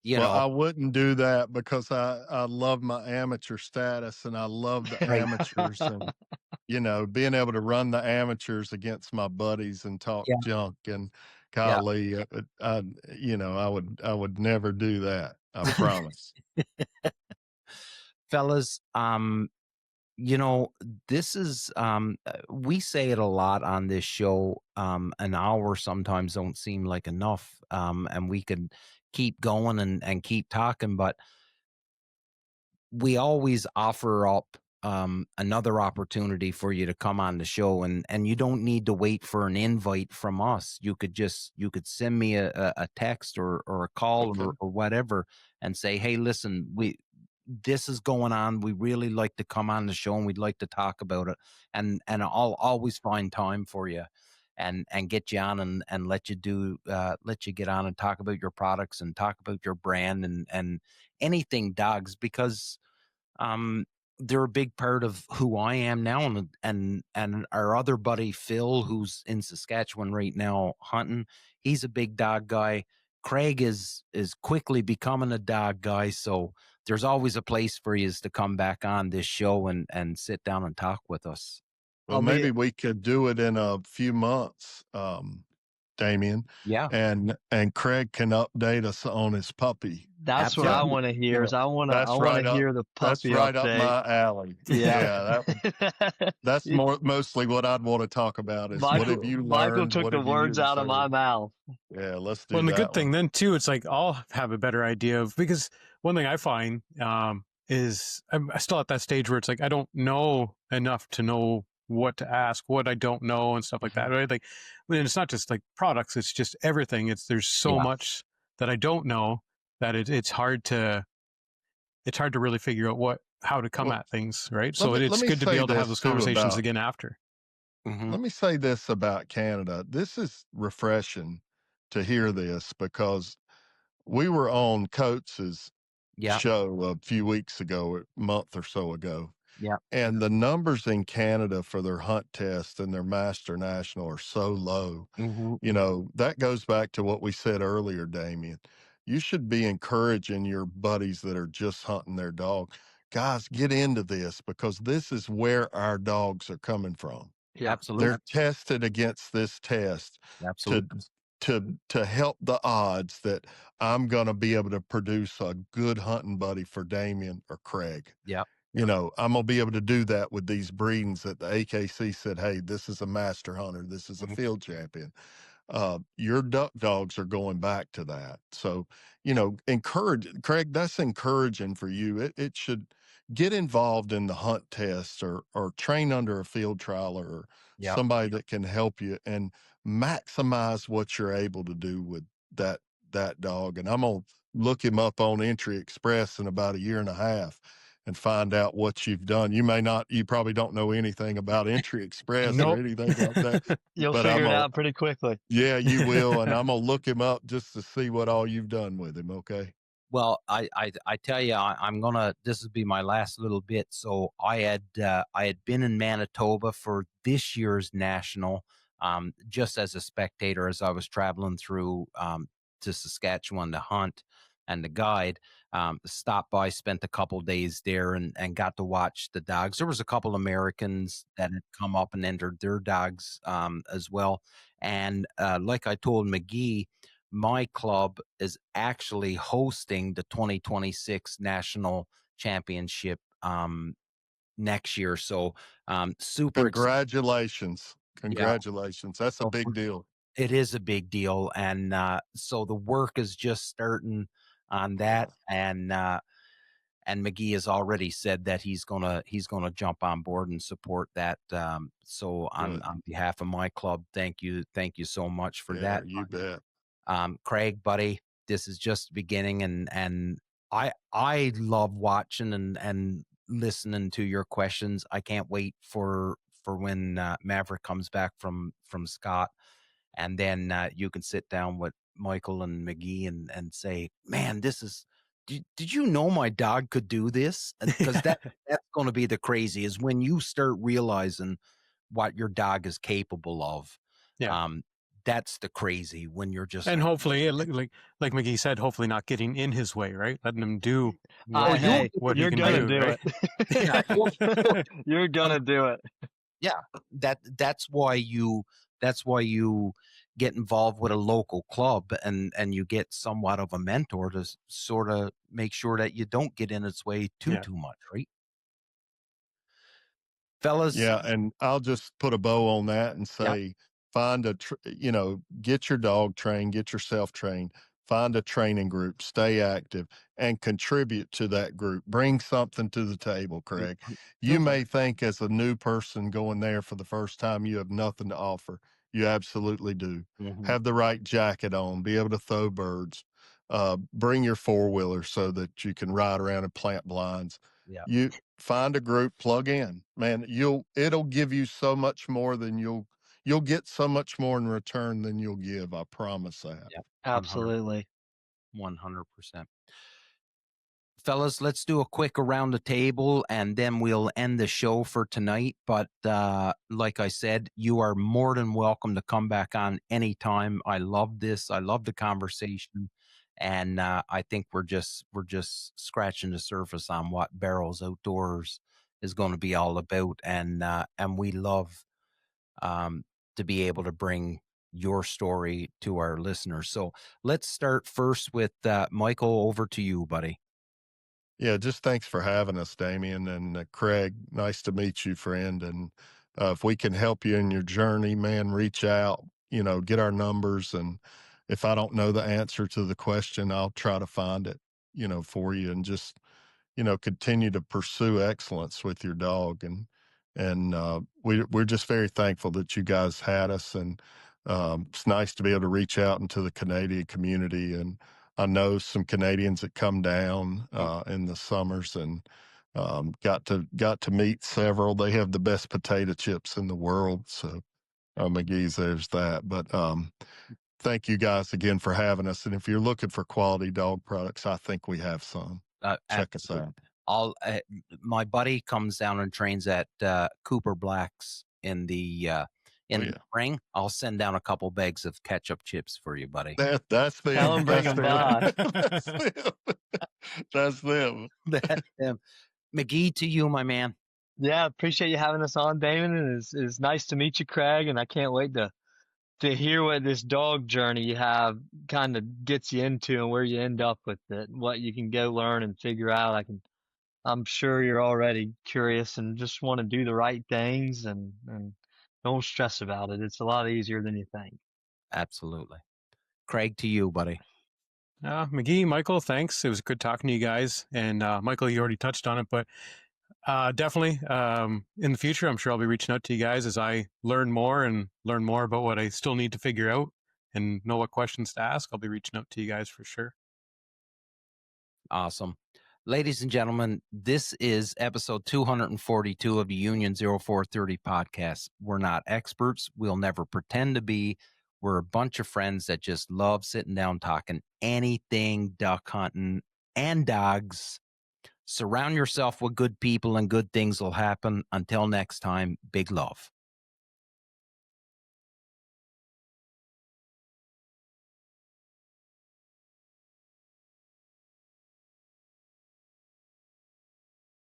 D: Well, I wouldn't do that because I love my amateur status and I love the
B: right,
D: amateurs and being able to run the amateurs against my buddies and talk
B: yeah,
D: junk and
B: yeah.
D: golly, I would never do that. I promise.
B: Fellas, this is we say it a lot on this show. An hour sometimes don't seem like enough, and we could keep going and keep talking, but we always offer up another opportunity for you to come on the show, and you don't need to wait for an invite from us. You could send me a text or a call
D: Okay.
B: or whatever and say, hey, listen, this is going on. We really like to come on the show and we'd like to talk about it. And I'll always find time for you and get you on and let you get on and talk about your products and talk about your brand and anything dogs, because they're a big part of who I am now. And our other buddy, Phil, who's in Saskatchewan right now hunting, he's a big dog guy. Craig is quickly becoming a dog guy. So there's always a place for you to come back on this show and sit down and talk with us.
D: Well, maybe we could do it in a few months, Damien.
B: Yeah.
D: And Craig can update us on his puppy.
C: That's what I
B: Absolutely.
C: want to hear. Is I want
D: That's
C: to
D: right up.
C: hear the
D: That's
C: puppy
D: right up
C: update.
D: my alley.
C: Yeah.
D: That's mostly what I'd want to talk about is what have you
C: Michael
D: learned?
C: took
D: What
C: the
D: have you
C: words out of my
D: observed?
C: mouth.
D: Yeah, let's do
E: Well, and the
D: that
E: good thing
D: one.
E: then too, it's like I'll have a better idea of, because one thing I find is I'm still at that stage where it's like I don't know enough to know what to ask, what I don't know, and stuff like that. Right? Like, I mean, it's not just like products; it's just everything. There's so much that I don't know that it's hard to really figure out how to come
D: Well,
E: at things. Right?
D: let
E: So
D: me
E: it's good to be
D: say
E: able to have
D: this
E: those
D: too
E: conversations
D: about
E: again after.
B: Mhm.
D: let me say this about Canada. This is refreshing to hear this because we were on Coates's
B: Yeah.
D: show a few weeks ago, a month or so ago.
B: Yeah.
D: And the numbers in Canada for their hunt test and their Master National are so low.
B: Mhm.
D: That goes back to what we said earlier, Damien. You should be encouraging your buddies that are just hunting their dog. Guys, get into this because this is where our dogs are coming from.
C: Yeah.
B: Absolutely.
D: They're tested against this test to
B: Absolutely.
D: to help the odds that I'm going to be able to produce a good hunting buddy for Damien or Craig.
B: Yeah.
D: I'm going to be able to do that with these breedings that the AKC said, hey, this is a master hunter. This is a field champion. Your duck dogs are going back to that. So, encourage, Craig, that's encouraging for you. It should get involved in the hunt test or train under a field trialer or
B: Yeah.
D: somebody that can help you and maximize what you're able to do with that dog. And I'm going to look him up on Entry Express in about a year and a half and find out what you've done. You probably don't know anything about Entry Express or
E: Nope.
D: anything like that.
C: You'll
D: But
C: figure it out pretty quickly.
D: yeah, you will. And I'm going to look him up just to see what all you've done with him. Okay.
B: Well, I tell you, this will be my last little bit. So I had been in Manitoba for this year's national, just as a spectator as I was traveling through to Saskatchewan to hunt and to guide. Stopped by, spent a couple days there, and got to watch the dogs. There was a couple Americans that had come up and entered their dogs as well. And like I told McGee, my club is actually hosting the 2026 national championship next year. So super excited.
D: Congratulations.
B: Yeah.
D: Congratulations. That's a
B: So
D: big deal.
B: it is a big deal. And so the work is just starting on that. and McGee has already said that he's gonna jump on board and support that. So on behalf of my club, thank you so much for that.
D: You bet.
B: Craig, buddy, this is just the beginning, and I love watching and listening to your questions. I can't wait for when Maverick comes back from Scott, and then you can sit down with Michael and McGee and say, man, this is, did you know my dog could do this? Because that's going to be the crazy, is when you start realizing what your dog is capable of.
E: Yeah.
B: That's the crazy, when you're just,
E: and hopefully, like McGee said, hopefully not getting in his way, right? Letting him do what
C: Hey,
E: he
C: you're
E: can
C: gonna
E: do,
C: do
E: right?
C: it. You're gonna do it.
B: Yeah, that's why you get involved with a local club, and you get somewhat of a mentor to sort of make sure that you don't get in its way too much, right? Fellas.
D: Yeah, and I'll just put a bow on that and say, find get your dog trained, get yourself trained, find a training group, stay active, and contribute to that group. Bring something to the table, Craig. You may think as a new person going there for the first time, you have nothing to offer. You absolutely do. Have the right jacket on, be able to throw birds, bring your four-wheeler so that you can ride around and plant blinds. You find a group, plug in, man. It'll give you so much more than you'll get so much more in return than you'll give. I promise that.
B: Yeah,
C: absolutely.
B: 100%. Fellas, let's do a quick around the table and then we'll end the show for tonight. But like I said, you are more than welcome to come back on anytime. I love this. I love the conversation. And I think we're just scratching the surface on what Barrow's Outdoors is going to be all about. And we love to be able to bring your story to our listeners. So let's start first with Michael. Over to you, buddy.
D: Yeah, just thanks for having us, Damien, and Craig. Nice to meet you, friend. And if we can help you in your journey, man, reach out, get our numbers. And if I don't know the answer to the question, I'll try to find it, for you, and just, continue to pursue excellence with your dog. And we're just very thankful that you guys had us. And it's nice to be able to reach out into the Canadian community. And I know some Canadians that come down in the summers, and got to meet several. They have the best potato chips in the world. So McGee's, there's that. But thank you guys again for having us. And if you're looking for quality dog products, I think we have some. Check us out.
B: My buddy comes down and trains at Cooper Black's in the spring. I'll send down a couple bags of ketchup chips for you, buddy.
D: That's them.
C: Tell them bring them by.
D: That's them.
B: That's them. McGee, to you, my man.
C: Yeah, appreciate you having us on, Damon. And it's nice to meet you, Craig. And I can't wait to hear what this dog journey you have kind of gets you into and where you end up with it, what you can go learn and figure out. I'm sure you're already curious and just want to do the right things and don't stress about it. It's a lot easier than you think.
B: Absolutely. Craig, to you, buddy.
E: McGee, Michael, thanks. It was good talking to you guys. And Michael, you already touched on it, but definitely in the future, I'm sure I'll be reaching out to you guys as I learn more about what I still need to figure out and know what questions to ask. I'll be reaching out to you guys for sure.
B: Awesome. Ladies and gentlemen, this is episode 242 of the Union 0430 podcast. We're not experts. We'll never pretend to be. We're a bunch of friends that just love sitting down talking anything duck hunting and dogs. Surround yourself with good people and good things will happen. Until next time, big love.